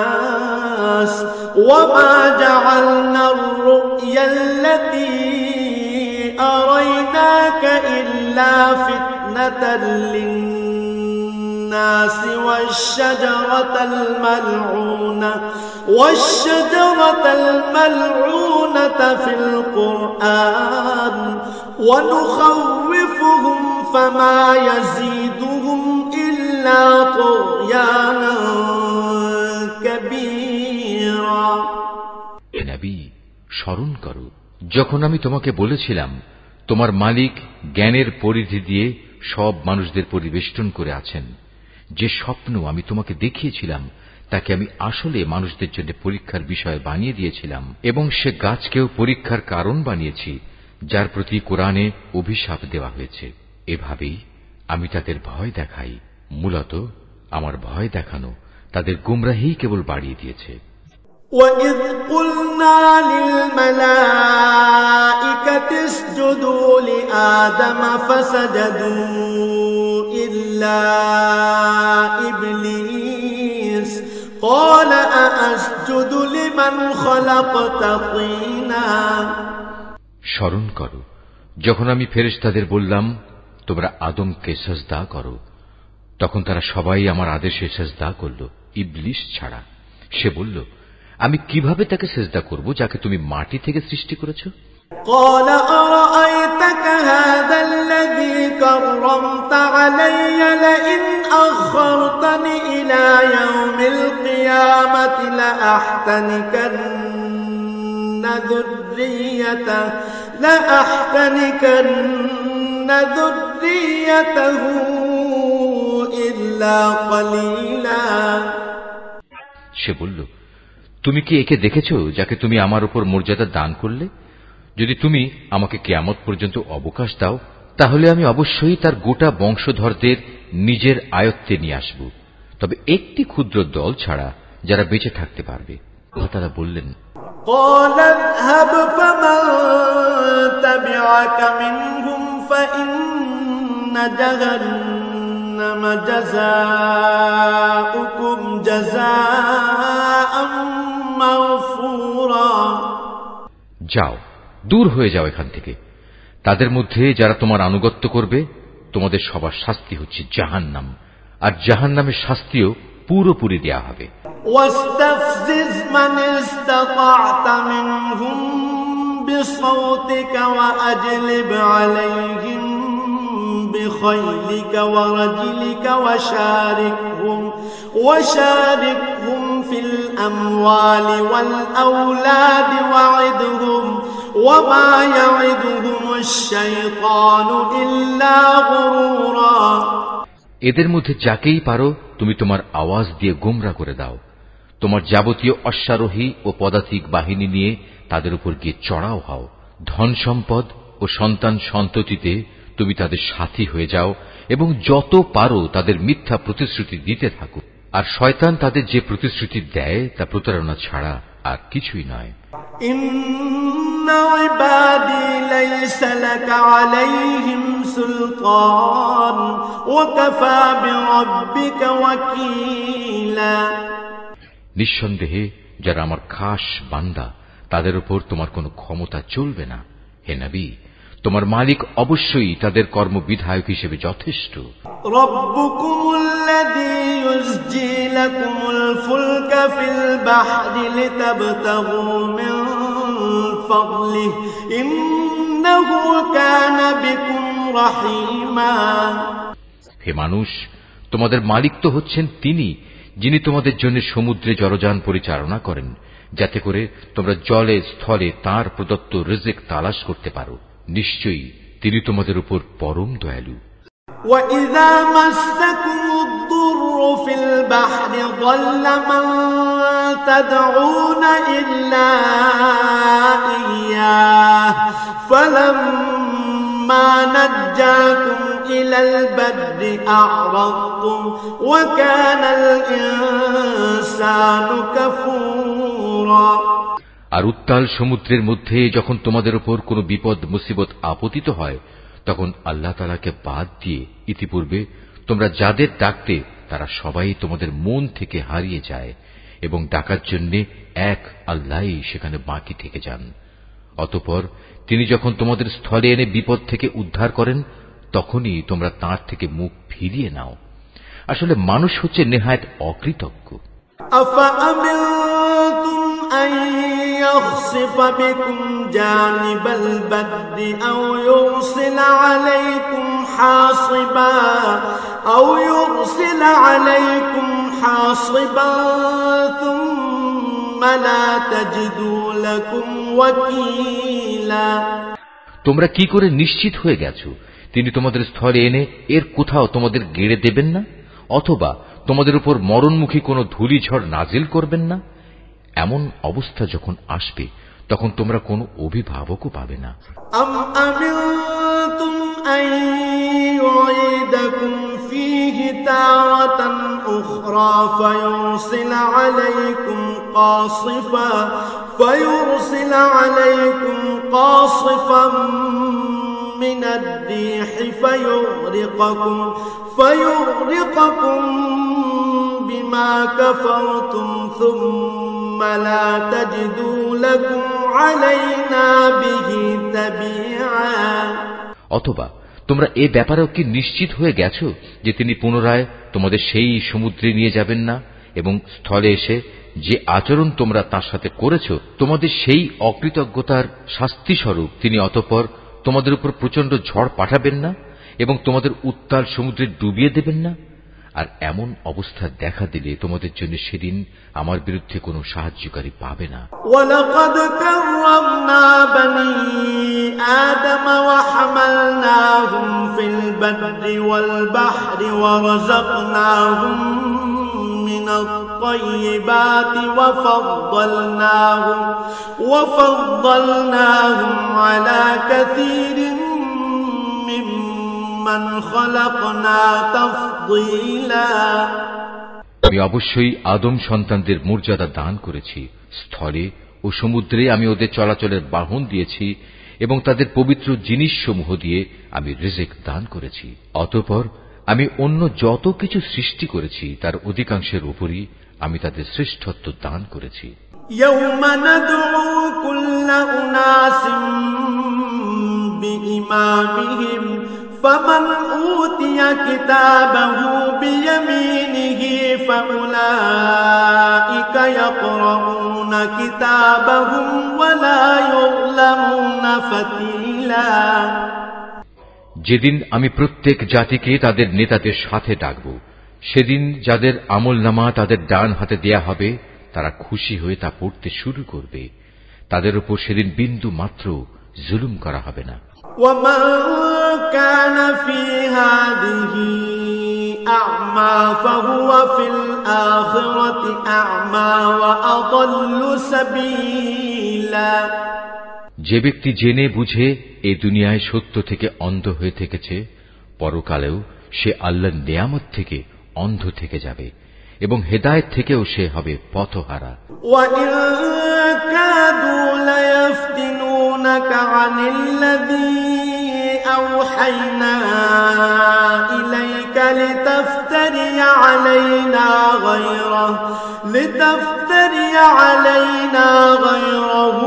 وَمَا جَعَلْنَا الرُّؤْيَا الَّتِي أَرَيْنَاكَ إِلَّا فِتْنَةً لِلنَّاسِ والشجرة الملعونة في القرآن ونخوفهم فما يزيدهم إلا طغيانا كبيرا। হে নবী, স্মরণ করো যখন আমি তোমাকে বলেছিলাম তোমার মালিক জ্ঞানের পরিধি দিয়ে সব মানুষদের পরিবেষ্টন করে আছেন। যে স্বপ্ন আমি তোমাকে দেখিয়েছিলাম তাকে আমি আসলে মানুষদের জন্য পরীক্ষার বিষয় বানিয়ে দিয়েছিলাম, এবং সে গাছকেও পরীক্ষার কারণ বানিয়েছি যার প্রতি কোরআনে অভিশাপ দেওয়া হয়েছে। এভাবেই আমি তাদের ভয় দেখাই। মূলত আমার ভয় দেখানো তাদের গুমরাহি কেবল বাড়িয়ে দিয়েছে। وَإِذْ قُلْنَا لِلْمَلَائِكَةِ اسْجُدُوا لِآدَمَ فَسَجَدُوا إِلَّا إِبْلِيسَ قَالَ أَأَسْجُدُ لِمَنْ خَلَقْتَ طِينًا। স্মরণ করো যখন আমি ফেরেশতাদের বললাম তোমরা আদমকে সিজদা করো, তখন তারা সবাই আমার আদেশে সিজদা করল, ইবলিস ছাড়া। সে বলল, আমি কিভাবে তাকে সিজদা করব যাকে তুমি মাটি থেকে সৃষ্টি করেছো? قال أرأيتك هذا الذي كرمت علي لئن أخرتني إلى يوم القيامة لأحتنكن ذريته إلا قليلا। সে বলল, তুমি কি একে দেখেছো যাকে তুমি আমার উপর মর্যাদা দান করলে? যদি তুমি আমাকে কিয়ামত পর্যন্ত অবকাশ দাও তাহলে আমি অবশ্যই তার গোটা বংশধরদের নিজের আয়ত্তে নিয়ে আসব, তবে একটি ক্ষুদ্র দল ছাড়া যারা বেঁচে থাকতে পারবে। তারা বললেন, قال اذهب فمن تبعك منهم فإن جهنم جزاؤكم جزاء مغفورا। যাও, দূর হয়ে যাও এখান থেকে। তাদের মধ্যে যারা তোমার আনুগত্য করবে তোমাদের সবার শাস্তি হচ্ছে জাহান্নাম, আর জাহান্নামের শাস্তিও পুরোপুরি দেয়া হবে। واستفزز من استطعت منهم بصوتك وأجلب عليهم بخيلك ورجلك وشاركهم في الأموال والأولاد وعدهم وما يعدهم الشيطان إلا غرورا। এদের মধ্যে যাকেই পারো তুমি তোমার আওয়াজ দিয়ে গোমরা করে দাও। তোমার যাবতীয় অশ্বারোহী ও পদাতিক বাহিনী নিয়ে তাদের উপর গিয়ে চড়াও হও। ধন সম্পদ ও সন্তান সন্ততিতে তুমি তাদের সাথী হয়ে যাও এবং যত পারো তাদের মিথ্যা প্রতিশ্রুতি দিতে থাকো। আর শয়তান তাদের যে প্রতিশ্রুতি দেয় তা প্রতারণা ছাড়া আর কিছুই নয়। ইন্না ইবাদি লাইসা লাকা আলাইহিম সুলতান ওয়া কাফা বিরাব্বিকা ওয়াকিলা। নিঃসন্দেহে যারা আমার খাস বান্দা তাদের উপর তোমার কোনো ক্ষমতা চলবে না। হে নবী, তোমার মালিক অবশ্যই তাদের কর্মবিধায়ক হিসেবে যথেষ্ট। রব্বুকুমুল্লাযী ইউসজি লাকুমুল ফুলকা ফিল বাহরি লিতাবতাগু মিন ফাদলিহি ইন্নাহু কানা বিকুম রাহিমা। হে মানুষ, তোমাদের মালিক তো হচ্ছেন তিনি যিনি তোমাদের জন্য সমুদ্রে জলযান পরিচালনা করেন, যাতে করে তোমরা জলে স্থলে তাঁর প্রদত্ত রিজিক তালাশ করতে পারো। নিশ্চয়ই তিনি তোমাদের উপর পরম দয়ালু। وَإِذَا مَسَّكُمُ الضُّرُّ فِي الْبَحْرِ ضَلَّ مَن تدعون إلا إياه فلما نجاكم إلى البر أعرضتم وكان الإنسان كفورا আর উত্তাল সমুদ্রের মধ্যে যখন তোমাদের উপর কোনো বিপদ মুসিবত আপতিত হয় তখন আল্লাহ তাআলাকে বাদ দিয়ে ইতিপূর্বে তোমরা যাদের ডাকতে তারা সবাই তোমাদের মন থেকে হারিয়ে যায় এবং ডাকার জন্য এক আল্লাহই সেখানে বাকি থেকে যান। অতঃপর তিনি যখন তোমাদের স্থলে এনে বিপদ থেকে উদ্ধার করেন তখনই তোমরা তাঁর থেকে মুখ ফিরিয়ে নাও। আসলে মানুষ হচ্ছে নেহায়েত অকৃতজ্ঞ। أفأمنتم أن يخسف بكم جانب البر أو يرسل عليكم حاصبا ثم لا تجدوا لكم وكيلا তোমরা কি করে নিশ্চিত হয়ে গেছো তিনি তোমাদের স্থলে এনে এর কোথাও তোমাদের গেড়ে দেবেন না অথবা তোমাদের উপর মরণমুখী কোনো ধূলিঝড় নাজিল করবেন না? এমন অবস্থা যখন আসবে তখন তোমরা কোনো অভিভাবকও পাবে না। أم أمنتم أن يعيدكم فيه تارة أخرى فيرسل عليكم قاصفا من الريح فيغرقكم بما كفرتم ثم لا تجدوا لكم علينا به تبيعا অথবা তোমরা এ ব্যাপারেও কি নিশ্চিত হয়ে গেছো যে তিনি পুনরায় তোমাদের সেই সমুদ্রে নিয়ে যাবেন না এবং স্থলে এসে যে আচরণ তোমরা তার সাথে করেছো তোমাদের সেই অকৃতজ্ঞতার শাস্তিস্বরূপ তিনি অতঃপর তোমাদের উপর প্রচন্ড ঝড় পাঠাবেন না এবং তোমাদের উত্তাল সমুদ্রে ডুবিয়ে দেবেন না? আর এমন অবস্থা দেখা দিলে তোমাদের জন্য সেদিন আমার বিরুদ্ধে কোনো সাহায্যকারী পাবে না। ওয়ালাকাদ কাররামনা বনি আদম ওয়া হামালনাহুম ফিল বাররি ওয়াল বাহরি ওয়া রাযাকনাহুম মিনাত তাইয়্যিবাতি ওয়া ফাদ্দালনাহুম আলা কাসীরিন মিম্মান খালাকনা তাফদীলা। আমি অবশ্যই আদম সন্তানদের মর্যাদা দান করেছি। স্থলে ও সমুদ্রে আমি ওদের চলাচলের বাহন দিয়েছি এবং তাদের পবিত্র জিনিসসমূহ দিয়ে আমি রিজিক দান করেছি। অতঃপর আমি অন্য যত কিছু সৃষ্টি করেছি তার অধিকাংশের উপরই আমি তাদের শ্রেষ্ঠত্ব দান করেছি। ইয়াওমা নাদউ কুল্লা উনাসিম বিইমামিহিম فمن أوتي كتابه بيمينه فأولئك يقرؤون كتابهم ولا يظلمون فتيلا। যেদিন আমি প্রত্যেক জাতিকে তাদের নেতাদের সাথে ডাকব সেদিন যাদের আমলনামা তাদের ডান হাতে দেয়া হবে তারা খুশি হয়ে তা পড়তে শুরু করবে। তাদের উপর সেদিন বিন্দু মাত্র জুলুম করা হবে না। ومن كان في هذه أعمى فهو في الآخرة أعمى وأضل سبيلا। যে ব্যক্তি জেনে বুঝে এই দুনিয়ায় সত্য থেকে অন্ধ হয়ে থেকেছে পরকালেও সে আল্লাহর নিয়ামত থেকে অন্ধ থেকে যাবে এবং হেদায়েত থেকেও সে হবে পথহারা। وَإِن كَادُوا لَيَفْتِنُونَكَ عَنِ الَّذِي أَوْحَيْنَا إِلَيْكَ لِتَفْتَرِيَ عَلَيْنَا غَيْرَهُ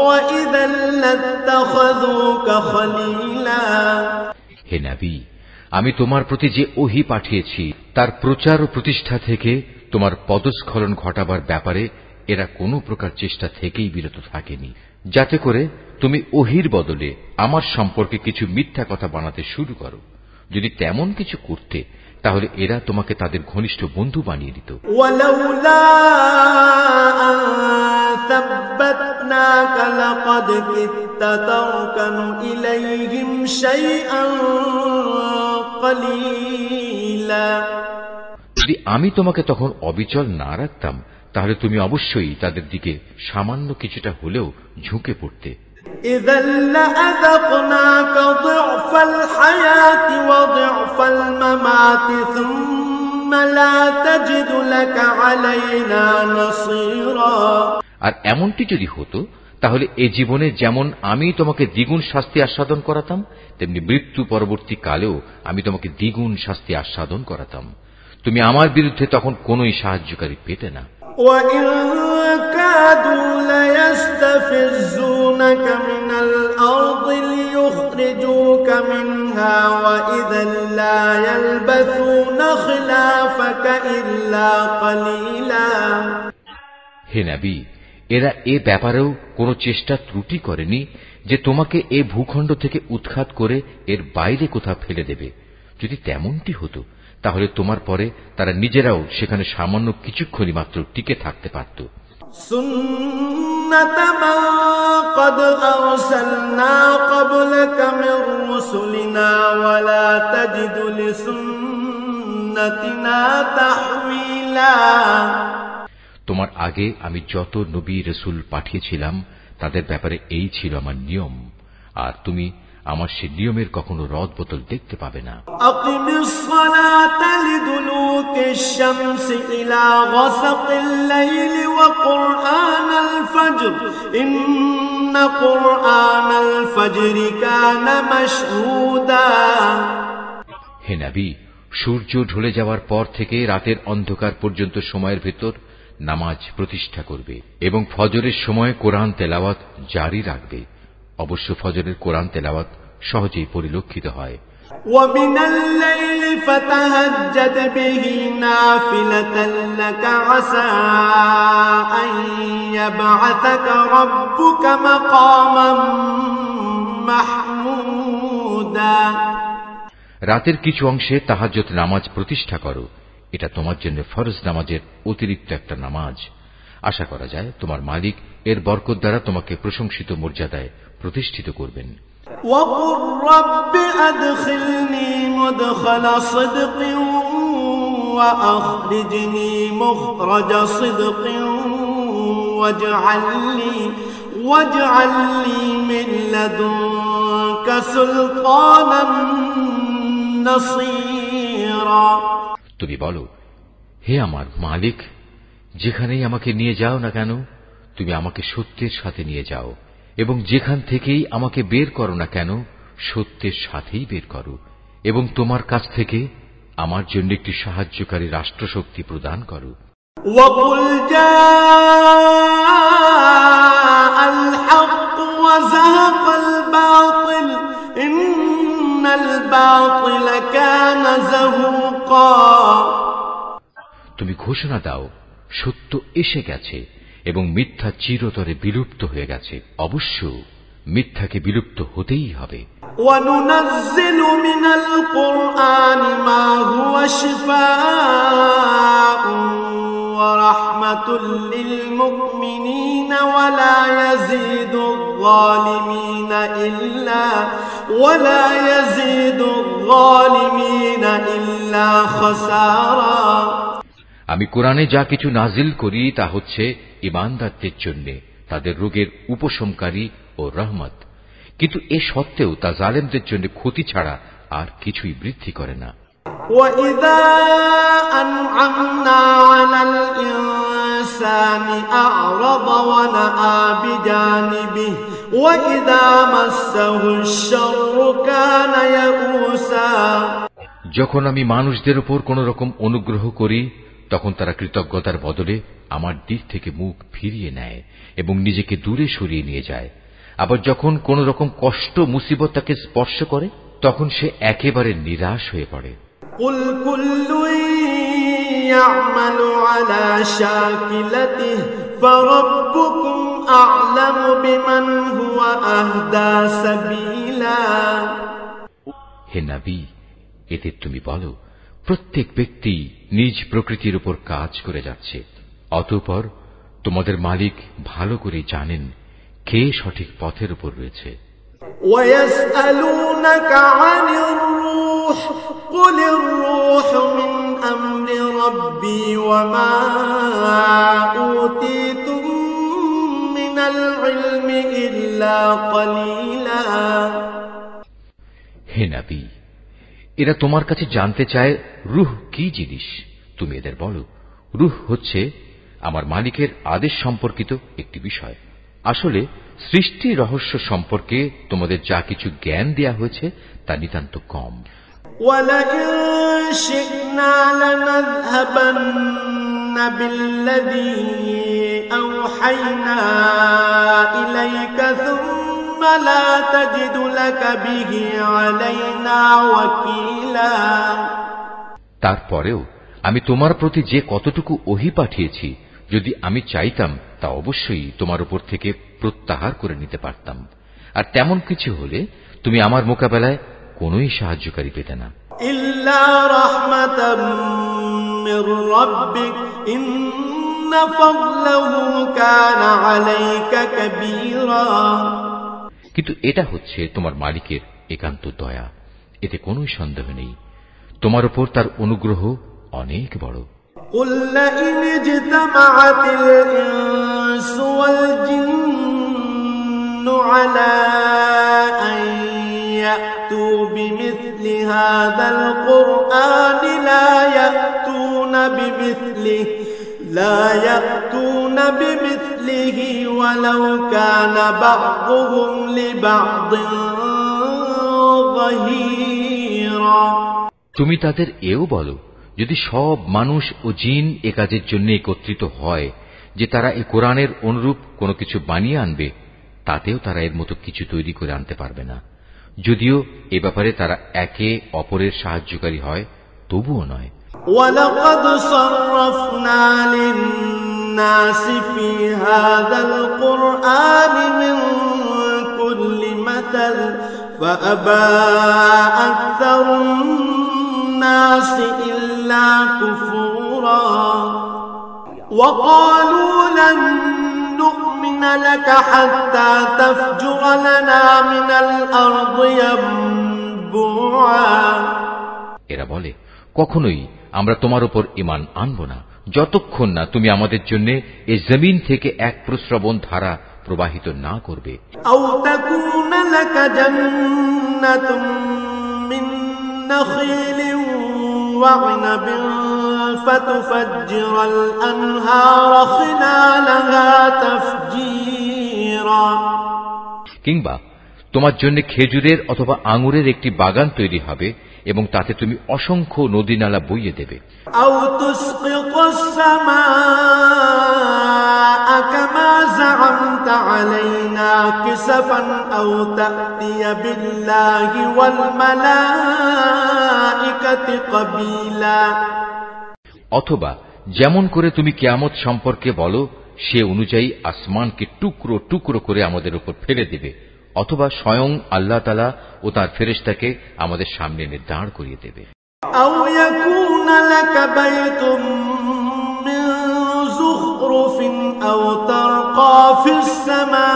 وَإِذًا لَّاتَّخَذُوكَ خَلِيلًا। হে নবী, আমি তোমার প্রতি যে ওহী পাঠিয়েছি তার প্রচার ও প্রতিষ্ঠা থেকে তোমার পদস্খলন ঘটাবার ব্যাপারে এরা কোনো প্রকার চেষ্টা থেকেই বিরত থাকেনি, যাতে করে তুমি ওহীর বদলে আমার সম্পর্কে কিছু মিথ্যা কথা বানাতে শুরু করো। যদি তেমন কিছু করতে তাহলে এরা তোমাকে তাদের ঘনিষ্ঠ বন্ধু বানিয়ে দিত। ওয়ালাউলা আন সাব্বাতনাকা লাকাদ কিত্তা তারকানু ইলাইহিম শাইআন কলিলা। যদি আমি তোমাকে তখন অবিচল না রাখতাম তাহলে তুমি অবশ্যই তাদের দিকে সামান্য কিছুটা হলেও ঝুঁকে পড়তে। إذا لأذقناك ضعف الحياة وضعف الممات ثم لا تجد لك علينا نصيرا। আর এমনটি যদি হতো তাহলে এ জীবনে যেমন আমি তোমাকে দ্বিগুণ শাস্তি আস্বাদন করাতাম, তেমনি মৃত্যু পরবর্তী কালেও আমি তোমাকে দ্বিগুণ শাস্তি আস্বাদন করাতাম। তুমি আমার বিরুদ্ধে তখন কোনোই সাহায্যকারী পেতে না। وَإِن كَادُوا لَيَسْتَفِزُّونَكَ مِنَ الْأَرْضِ لِيُخْرِجُوكَ مِنْهَا وَإِذًا لَّا يَلْبَثُونَ خِلَافَكَ إِلَّا قَلِيلًا। হে নবী, এরা এ ব্যাপারেও কোনো চেষ্টা ত্রুটি করেনি যে তোমাকে এ ভূখণ্ড থেকে উৎখাত করে এর বাইরে কোথাও ফেলে দেবে। যদি তেমনটি হতো তাহলে তোমার পরে তারা নিজেরাও সেখানে সামান্য কিছুক্ষণই মাত্র টিকে থাকতে পারত। سُنَّةَ مَن قَدْ أَرْسَلْنَا قَبْلَكَ مِن رُّسُلِنَا وَلَا تَجِدُ لِسُنَّتِنَا تَحْوِيلًا। তোমার আগে আমি যত নবী রাসূল পাঠিয়েছিলাম তাদের ব্যাপারে এই ছিল আমার নিয়ম, আর তুমি আমার সে নিয়মের কখনো রদবদল দেখতে পাবে না। আকিমিস সালাতা লিদুলুকিশ শামসি ইলা গাসাকিল লাইলি ওয়া কুরআনাল ফজর ইন্না কুরআনাল ফজরি কানা মাশহুদা। হে নবী, সূর্য ঢলে যাওয়ার পর থেকে রাতের অন্ধকার পর্যন্ত সময়ের ভেতর নামাজ প্রতিষ্ঠা করবে এবং ফজরের সময় কোরআন তেলাওয়াত জারি রাখবে। অবশ্য ফজরের কোরআন তেলাওয়াত সহজেই পরিলক্ষিত হয়। وَمِنَ اللَّيْلِ فَتَهَجَّدْ بِهِ نَافِلَةً لَكَ عَسَىٰ أَن يَبْعَثَكَ رَبُّكَ مَقَامًا مَحْمُودًا। রাতের কিছু অংশে তাহাজ্জুদ নামাজ প্রতিষ্ঠা করো, এটা তোমার জন্য ফরজ নামাজের অতিরিক্ত একটা নামাজ। আশা করা যায় তোমার মালিক এর বরকত দ্বারা তোমাকে প্রশংসিত মর্যাদায় প্রতিষ্ঠিত করবেন। وَقُل رَّبِّ أَدْخِلْنِي مُدْخَلَ صِدْقٍ وَأَخْرِجْنِي مُخْرَجَ صِدْقٍ وَاجْعَل لِّي مِن لَّدُنكَ سُلْطَانًا نَّصِيرًا। তুমি বলো, হে আমার মালিক, যেখানেই আমাকে নিয়ে যাও না কেন তুমি আমাকে সত্যের সাথে নিয়ে যাও, এবং যেখান থেকেই আমাকে বের করো না কেন সত্যের সাথেই বের করো, এবং তোমার কাছ থেকে আমার জন্য একটি সাহায্যকারী রাষ্ট্রশক্তি প্রদান করো। وَقُلْ جَاءَ الْحَقُّ وَزَهَقَ الْبَاطِلُ إِنَّ الْبَاطِلَ كَانَ زَهُوقًا। তুমি ঘোষণা দাও, সত্য এসে গেছে এবং মিথ্যা চিরতরে বিলুপ্ত হয়ে গেছে। অবশ্য মিথ্যাকে বিলুপ্ত হতেই হবে। وَنُنَزِّلُ مِنَ الْقُرْآنِ مَا هُوَ شِفَاءٌ وَرَحْمَةٌ لِّلْمُؤْمِنِينَ وَلَا يَزِيدُ الظَّالِمِينَ إِلَّا خَسَارًا। আমি কোরআনে যা কিছু নাজিল করি তা হচ্ছে ঈমানদারদের জন্য তাদের রোগের উপশমকারী ও রহমত, কিন্তু এ সত্ত্বেও তা জালেমদের জন্য ক্ষতি ছাড়া আর কিছুই বৃদ্ধি করে না। وَإِذَا أَنْعَمْنَا عَلَى الْإِنسَانِ أَعْرَضَ وَنَأَىٰ بِجَانِبِهِ وَإِذَا مَسَّهُ الشَّرُّ كَانَ يَئُوسًا। যখন আমি মানুষদের উপর কোন রকম অনুগ্রহ করি তখন তারা কৃতজ্ঞতার বদলে আমার দিক থেকে মুখ ফিরিয়ে নেয় এবং নিজেকে দূরে সরিয়ে নিয়ে যায়। আবার যখন কোন রকম কষ্ট মুসিবত তাকে স্পর্শ করে তখন সে একেবারে নিরাশ হয়ে পড়ে। قُلْ كُلٌّ يَعْمَلُ عَلَى شَاكِلَتِهِ فَرَبُّكُمْ أَعْلَمُ بِمَنْ هُوَ أَهْدَىٰ سَبِيلًا। হে নবী, এতে তুমি বলো, প্রত্যেক ব্যক্তি নিজ প্রকৃতির উপর কাজ করে যাচ্ছে, অতঃপর তোমাদের মালিক ভালো করে জানেন কে সঠিক পথের উপর রয়েছে। وَيَسْأَلُونَكَ عَنِ الرُّوحِ قُلِ الرُّوحُ مِنْ أَمْرِ رَبِّي وَمَا العلم إلا قليلا হে নবী, এরা তোমার কাছে জানতে চায় রূহ কি জিনিস। তুমি এদের বলো, রূহ হচ্ছে আমার মালিকের আদেশ সম্পর্কিত একটি বিষয়। আসলে সৃষ্টি রহস্য সম্পর্কে তোমাদের যা কিছু জ্ঞান দেয়া হয়েছে তা নিতান্ত কম। وَلَئِن شِئْنَا لَنَذْهَبَنَّ بِالَّذِي أَوْحَيْنَا إِلَيْكَ ثُمَّ لَا تَجِدُ لَكَ بِهِ عَلَيْنَا وَكِيلًا তারপরেও আমি তোমার প্রতি যে কতটুকু ওহী পাঠিয়েছি, যদি আমি চাইতাম তা অবশ্যই তোমার উপর থেকে প্রত্যাহার করে নিতে পারতাম। আর তেমন কিছু হলে তুমি আমার মোকাবেলায় কোনোই সাহায্যকারী পেতে না। ইল্লা রাহমাতাম মির রাব্বিক ইন্না ফাদলাহু কানা আলাইকা কাবীরা। কিন্তু এটা হচ্ছে তোমার মালিকের একান্ত দয়া, এতে কোনো সন্দেহ নেই। তোমার উপর তার অনুগ্রহ অনেক বড়। কুল লাইন ইজতামাআতিল ইনসু ওয়াল জিন্নু আলা আন ইয়াতু বিমিসলি হাযাল কুরআন লা ইয়াতুনা বিমিসলিহি ওয়ালাউ কানা বা'দুহুম লিবা'দিন যাহীরা। তুমি তাদের এও বলো, যদি সব মানুষ ও জিন এ কাজের জন্য একত্রিত হয় যে তারা এই কোরআনের অনুরূপ কোনো কিছু বানিয়ে আনবে, তাতেও তারা এর মতো কিছু তৈরি করে আনতে পারবে না। যদিও এ ব্যাপারে তারা একে অপরের সাহায্যকারী হয়, তবুও নয়। ওয়ালাকাদ সাররাফনা লিন-নাসি ফি হাযাল কুরআনি মিন কুল্লি মাসাল ফাআবা আকসারুন الناس إلا كفورا وقالوا لن نؤمن لك حتى تفجر لنا من الأرض ينبوعا। এরা বলে, কখনোই আমরা তোমার উপর ঈমান আনব না যতক্ষণ না তুমি আমাদের জন্য এই জমিন থেকে এক প্রস্রবণ ধারা প্রবাহিত না করবে। আও তাকুনা লাকা জান্নাতুম মিন নাখিলিন وعنب فتفجر الأنهار خلالها تفجيرا। কিংবা তোমার জন্য খেজুরের অথবা আঙুরের একটি বাগান তৈরি হবে এবং তাতে তুমি অসংখ্য নদী নালা বইয়ে দেবে। আও তুসকিতুস সামাআ কামা যাআমতা আলাইনা কিসাফান আও তা'তিয়া বিল্লাহি ওয়াল মালাইকাতি ক্বাবিলা। অথবা যেমন করে তুমি কিয়ামত সম্পর্কে বলো, সে অনুযায়ী আসমানকে টুকরো টুকরো করে আমাদের উপর ফেলে দেবে, অথবা স্বয়ং আল্লাহ তাআলা ও তার ফেরেশতাকে আমাদের সামনে এনে দাঁড় করিয়ে দেবে। আও ইয়াকুনা লাকা বাইতুম মিন যুখরুফিন আও তারকা ফিস সামা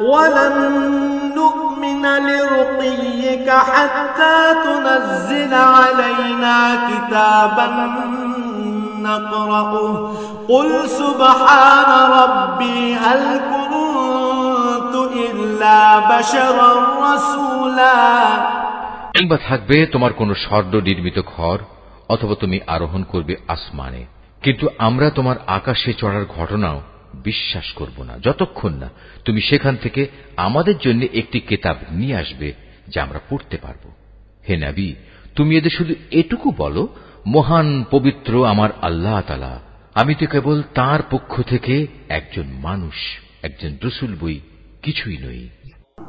ওয়ালান নু'মিনা লিরুকিয়িকা হাত্তা তুনাজ্জিলা আলাইনা কিতাবান نقرأه قل سبحان ربي هل كنت إلا بشرا رسولا। কিংবা থাকবে তোমার কোন স্বর্ণ নির্মিত ঘর, অথবা তুমি আরোহণ করবে আসমানে, কিন্তু আমরা তোমার আকাশে চড়ার ঘটনাও বিশ্বাস করব না যতক্ষণ না তুমি সেখান থেকে আমাদের জন্য একটি কিতাব নিয়ে আসবে যা আমরা পড়তে পারব। হে নবী, তুমি এদের শুধু এটুকু বলো, মহান পবিত্র আমার আল্লাহ তাআলা, আমি তো কেবল তাঁর পক্ষ থেকে একজন মানুষ, একজন রাসূল, বই কিছুই নই।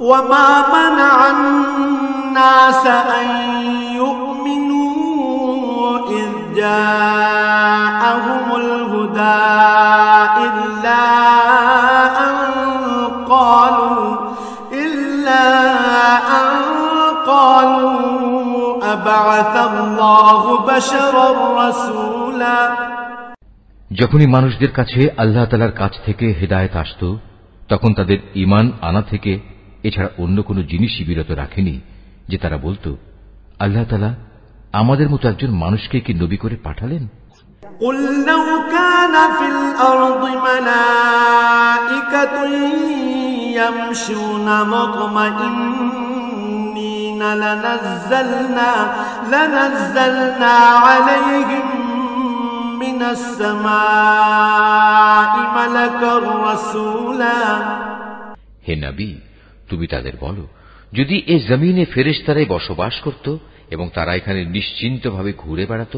ওয়ামা মানা'আন নাস আন ইউমিনু ইয জাআহুমুল হুদা ইল্লা আন ক্বালু যখনই মানুষদের কাছে আল্লাহ তাআলার কাছ থেকে হেদায়েত আসত, তখন তাদের ঈমান আনা থেকে এছাড়া অন্য কোনো জিনিসই বিরত রাখেনি যে তারা বলতো, আল্লাহ তাআলা আমাদের মতো একজন মানুষকে কি নবী করে পাঠালেন? قل لو كان في الأرض ملائكة يمشون مطمئنين لنزلنا عليهم من السماء ملكا رسولا হে নবী, তুমি তাদের বলো, যদি এ জমিনে ফেরেশতারাই বসবাস করত এবং তারা এখানে নিশ্চিন্তভাবে ঘুরে বেড়াত,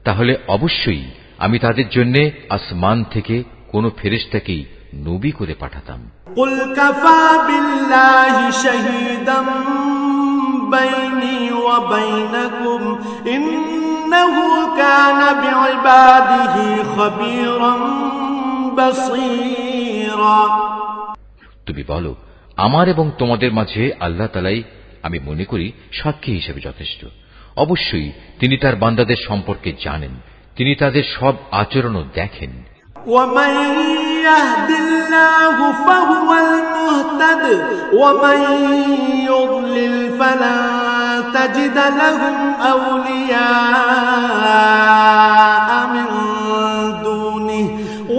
তাহলে অবশ্যই আমি তাদের জন্য আসমান থেকে কোন ফেরেশতাকেই নবী করে পাঠাতাম। قل كفى بالله شهيدا بيني وبينكم إنه كان بعباده خبيرا بصيرا। তুমি বলো, আমার এবং তোমাদের মাঝে আল্লাহ তাআলাই আমি মনে করি সাক্ষী হিসেবে যথেষ্ট। অবশ্যই তিনি তার বান্দাদের সম্পর্কে জানেন, তিনি তাদের সব আচরণও দেখেন। ومن يهد الله فهو المهتد ومن يضلل فلن تجد لهم أولياء من دونه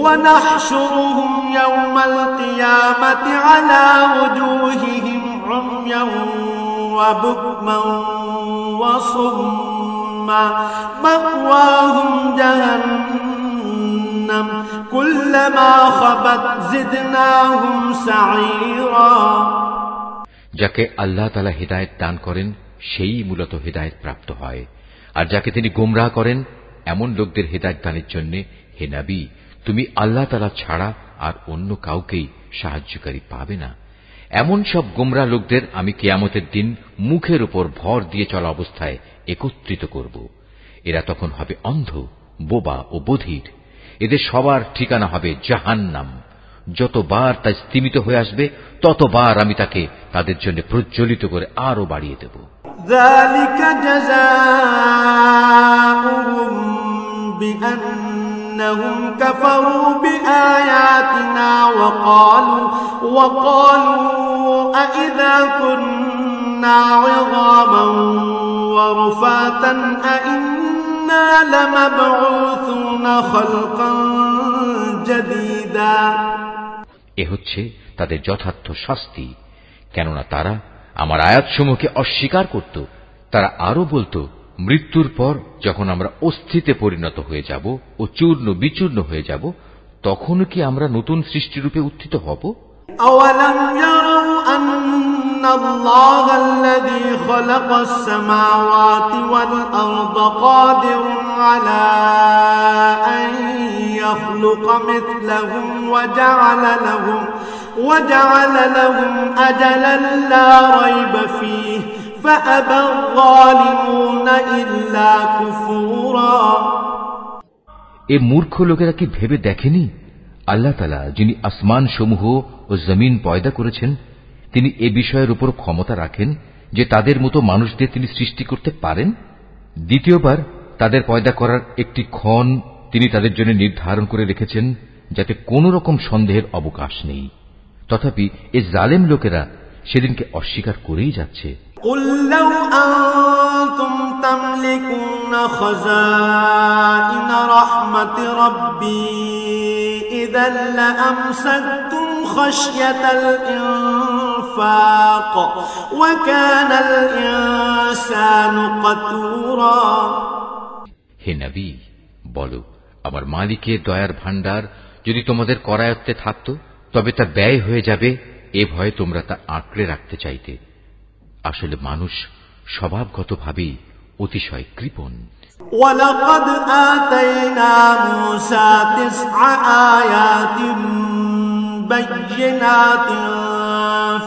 ونحشرهم يوم القيامة على وجوههم عميا وبكما وصما مأواهم جهنم كلما خبت زدناهم سعيرا। যাকে আল্লাহ তাআলা হিদায়াত দান করেন সেই মূলত হিদায়াত প্রাপ্ত হয়, আর যাকে তিনি গোমরাহ করেন এমন লোকদের হিদায়াত দানের জন্য হে নবী, তুমি আল্লাহ তাআলা ছাড়া আর অন্য কাউকেই সাহায্যকারী পাবে না। এমন সব গোমরাহ লোকদের আমি কিয়ামতের দিন মুখের উপর ভর দিয়ে চলা অবস্থায় একত্রিত করব। এরা তখন হবে অন্ধ, বোবা ও বধির। এদের সবার ঠিকানা হবে জাহান্নাম। যতবার তা স্তিমিত হয়ে আসবে ততবার আমি তাকে তাদের জন্য প্রজ্বলিত করে আরো বাড়িয়ে দেব। ذلك جزاؤهم بأنهم كفروا بآياتنا وقالوا أإذا كنا عظاما ورفاتا أإنا لمبعوثون خلقا جديدا। এ হচ্ছে তাদের যথার্থ শাস্তি, কেননা তারা আমার আয়াতসমূহকে অস্বীকার করত। তারা আরো বলতো, মৃত্যুর পর যখন আমরা অস্থিতে পরিণত হয়ে যাব ও চূর্ণ বিচূর্ণ হয়ে যাব, তখন কি আমরা নতুন সৃষ্টিরূপে উত্থিত হব? أولم يروا أن الله الذي خلق السماوات والأرض قادر على أن يخلق مثلهم وجعل لهم أجلا لا ريب فيه فأبى الظالمون إلا كفورا। এ মূর্খ লোকেরা কি ভেবে দেখেনি আল্লাহ তাআলা যিনি আসমান সমূহ ও জমিন পয়দা করেছেন, তিনি এ বিষয়ের উপর ক্ষমতা রাখেন যে তাদের মতো মানুষদের তিনি সৃষ্টি করতে পারেন। দ্বিতীয়বার তাদের পয়দা করার একটি ক্ষণ তিনি তাদের জন্য নির্ধারণ করে রেখেছেন, যাতে কোন রকম সন্দেহের অবকাশ নেই। তথাপি এ জালেম লোকেরা সেদিনকে অস্বীকার করেই যাচ্ছে। قل لو أنتم تملكون خزائن رحمة ربي إذا لأمسكتم خشية الإنفاق وكان الإنسان قتورا। হে নবী, বলো, আমার মালিকের দয়ার ভাণ্ডার যদি তোমাদের করায়ত্তে থাকত, তবে তা ব্যয় হয়ে যাবে এ ভয়ে তোমরা তা আঁকড়ে রাখতে চাইতে। আসলে মানুষ স্বভাবগতভাবেই অতিশয় কৃপণ। وَلَقَدْ آتَيْنَا مُوسَى 9 آيَاتٍ بَيِّنَاتٍ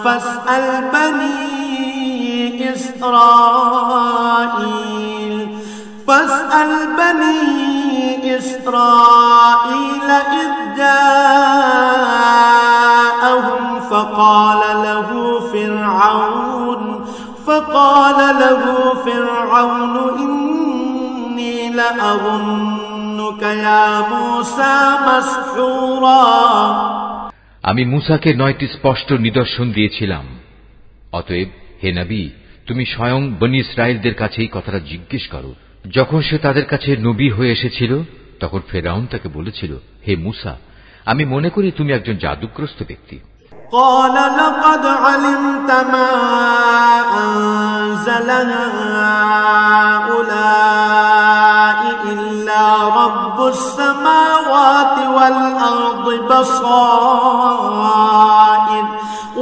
فَاسْأَلْ بَنِي إِسْرَائِيلَ إِذْ جَاءَهُمْ فَقَالَ له فرعون إني لأظنك يا موسى مسحورا। আমি মূসাকে 9টি স্পষ্ট নিদর্শন দিয়েছিলাম। অতএব হে নবী, তুমি স্বয়ং বনী ইসরাইলদের কাছে এই কথাটা জিজ্ঞেস করো। যখন সে তাদের কাছে নবী হয়ে এসেছিল, তখন ফেরাউন তাকে বলেছিল, হে মুসা, আমি মনে করি তুমি একজন জাদুগ্রস্ত ব্যক্তি। قال لقد علمت ما أنزل هؤلاء إلا رب السماوات والأرض بصائر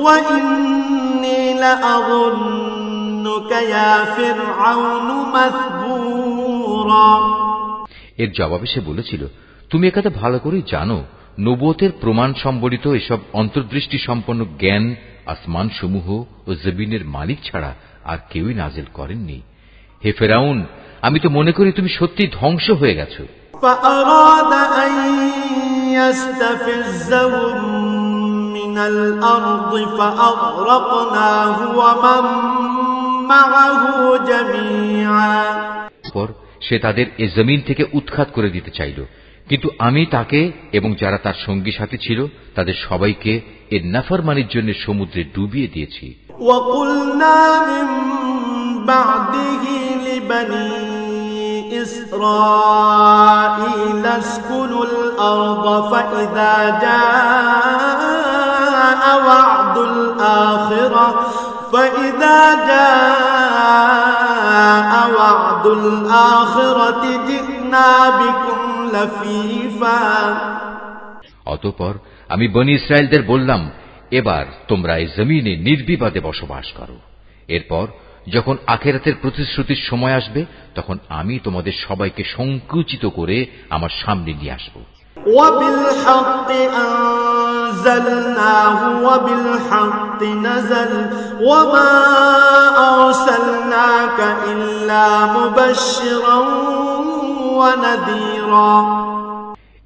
وإني لأظنك يا فرعون مثبورا। এর জবাবে সে বলেছিল, তুমি একথা ভালো করেই জানো, নবুয়তের প্রমাণ সম্বলিত এসব অন্তর্দৃষ্টি সম্পন্ন জ্ঞান আসমান সমূহ ও জমিনের মালিক ছাড়া আর কেউই নাজিল করেননি। হে ফেরাউন, আমি তো মনে করি তুমি সত্যি ধ্বংস হয়ে গেছো। فأراد أن يستفزهم من الأرض فأغرقناه ومن معه جميعا। পর সে তাদের এ জমিন থেকে উৎখাত করে দিতে চাইল, কিন্তু আমি তাকে এবং যারা তার সঙ্গী সাথী ছিল তাদের সবাইকে এর নাফরমানির জন্য সমুদ্রে ডুবিয়ে দিয়েছি। وَقُلْنَا مِن بَعْدِهِ لِبَنِي إِسْرَائِيلَ اسْكُنُوا الْأَرْضَ فَإِذَا جَاءَ وَعْدُ الْآخِرَةِ جِئْنَا بِكُمْ لَفِيفًا। অতঃপর আমি বনী ইসরায়েলদের বললাম, এবার তোমরা এই জমিনে নির্বিবাদে বসবাস করো। এরপর যখন আখিরাতের প্রতিশ্রুতির সময় আসবে তখন আমি তোমাদের সবাইকে সংকুচিত করে আমার সামনে নিয়ে আসব। وَبِالْحَقِّ أَنزَلْنَاهُ وَبِالْحَقِّ نَزَلَ وَمَا أَرْسَلْنَاكَ إِلَّا مُبَشِّرًا وَنَذِيرًا।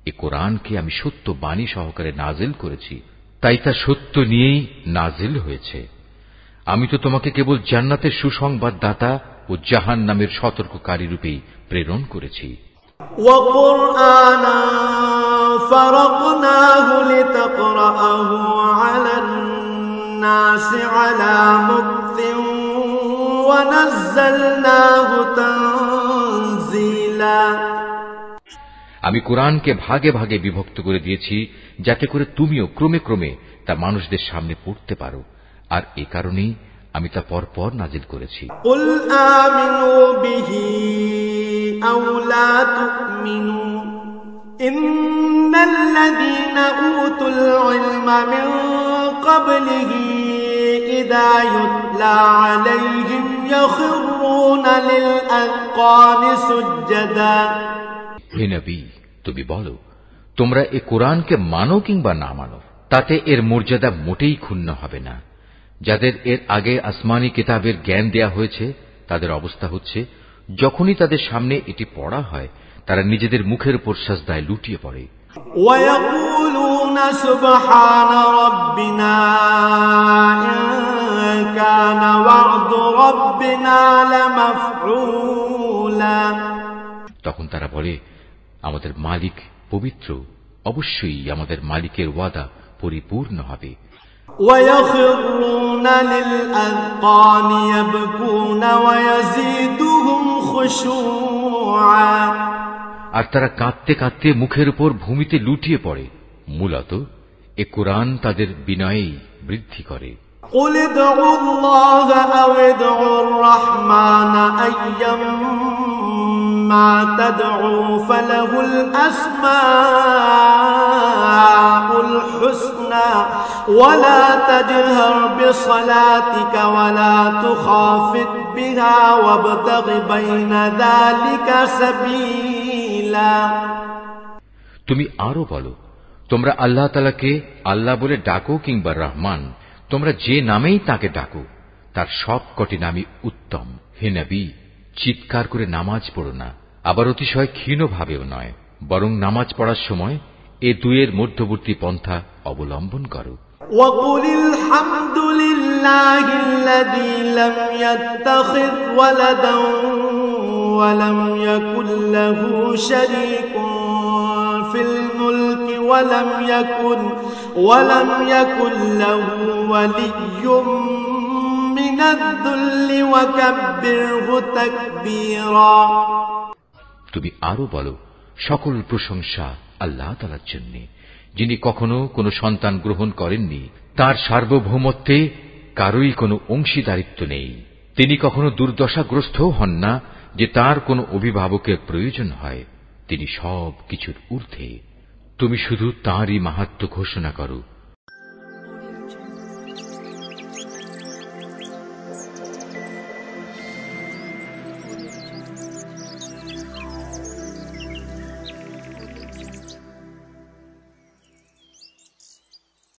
এই কোরআনকে আমি সত্য বাণী সহকারে নাজিল করেছি, তাই তা সত্য নিয়েই নাজিল হয়েছে। আমি তো তোমাকে কেবল জান্নাতের সুসংবাদদাতা ও জাহান্নামের সতর্ককারী রূপেই প্রেরণ করেছি। وَقُرْآنًا فَرَقْنَاهُ لِتَقْرَأَهُ عَلَى النَّاسِ عَلَى مُكْثٍ وَنَزَّلْنَاهُ تَنزِيلًا। আমি কোরআনকে ভাগে ভাগে বিভক্ত করে দিয়েছি যাতে করে তুমিও ক্রমে ক্রমে তা মানুষদের সামনে পড়তে পারো, আর এ কারণেই আমি তা পরপর নাজিল করেছি। قُلْ آمِنُوا بِهِ أَوْ لَا تُؤْمِنُوا إِنَّ الَّذِينَ أُوتُوا الْعِلْمَ مِنْ قَبْلِهِ إِذَا يُتْلَى عَلَيْهِمْ يَخِرُّونَ لِلْأَذْقَانِ سُجَّدًا। হে নবী, তুমি বলো, তোমরা এ কোরআনকে মানো কিংবা না মানো, তাতে এর মর্যাদা মোটেই ক্ষুণ্ণ হবে না। যাদের এর আগে আসমানি কিতাবের জ্ঞান দেয়া হয়েছে তাদের অবস্থা হচ্ছে, যখনই তাদের সামনে এটি পড়া হয় তারা নিজেদের মুখের উপর সাজদায় লুটিয়ে পড়ে। وَيَقُولُونَ سُبْحَانَ رَبِّنَا إِن كَانَ وَعْدُ رَبِّنَا لَمَفْعُولًا। তখন তারা বলে, আমাদের মালিক পবিত্র, অবশ্যই আমাদের মালিকের ওয়াদা পরিপূর্ণ হবে। وَيَخِرُّونَ لِلْأَذْقَانِ يَبْكُونَ وَيَزِيدُهُمْ خُشُوعًا। আর তারা কাঁদতে কাঁদতে মুখের উপর ভূমিতে লুটিয়ে পড়ে। মূলত এ কোরআন তাদের বিনয়েই বৃদ্ধি করে। قُلِ ادْعُوا اللَّهَ أَوِ ادْعُوا الرَّحْمَنَ أَيَّمَّا تَدْعُوا فَلَهُ الْأَسْمَاءُ الْحُسْنَى وَلَا تَجْهَرْ بِصَلَاتِكَ وَلَا تُخَافِتْ بِهَا وَابْتَغِ بَيْنَ ذَلِكَ سَبِيلًا। তুমি আরো বলো, তোমরা আল্লাহ তাআলাকে আল্লাহ বলে ডাকো কিংবা রহমান, তোমরা যে নামেই তাকে ডাকো তার সবকটি নামই উত্তম। হে নবী, চিৎকার করে নামাজ পড়ো না, আবার অতিশয় ক্ষীণ ভাবেও নয়, বরং নামাজ পড়ার সময় এ দুয়ের মধ্যবর্তী পন্থা অবলম্বন করো। وَقُلِ الْحَمْدُ لِلَّهِ الَّذِي لَمْ يَتَّخِذْ وَلَدًا وَلَمْ يَكُنْ لَهُ شَرِيكٌ فِي الْمُلْكِ وَلَمْ يَكُنْ لَهُ وَلِيٌّ مِّنَ الذُّلِّ وَكَبِّرْهُ تَكْبِيرًا। তুমি আরো বলো, সকল প্রশংসা আল্লাহ তাআলার জন্য, যিনি কখনো কোনো সন্তান গ্রহণ করেননি। তার সার্বভৌমত্বে কারোই কোনো অংশীদারিত্ব নেই। তিনি কখনো দুর্দশাগ্রস্তও হন না যে তার কোনো অভিভাবকের প্রয়োজন হয়। তিনি সব কিছুর ঊর্ধ্বে। তুমি শুধু তাঁরই মাহাত্ম্য ঘোষণা করো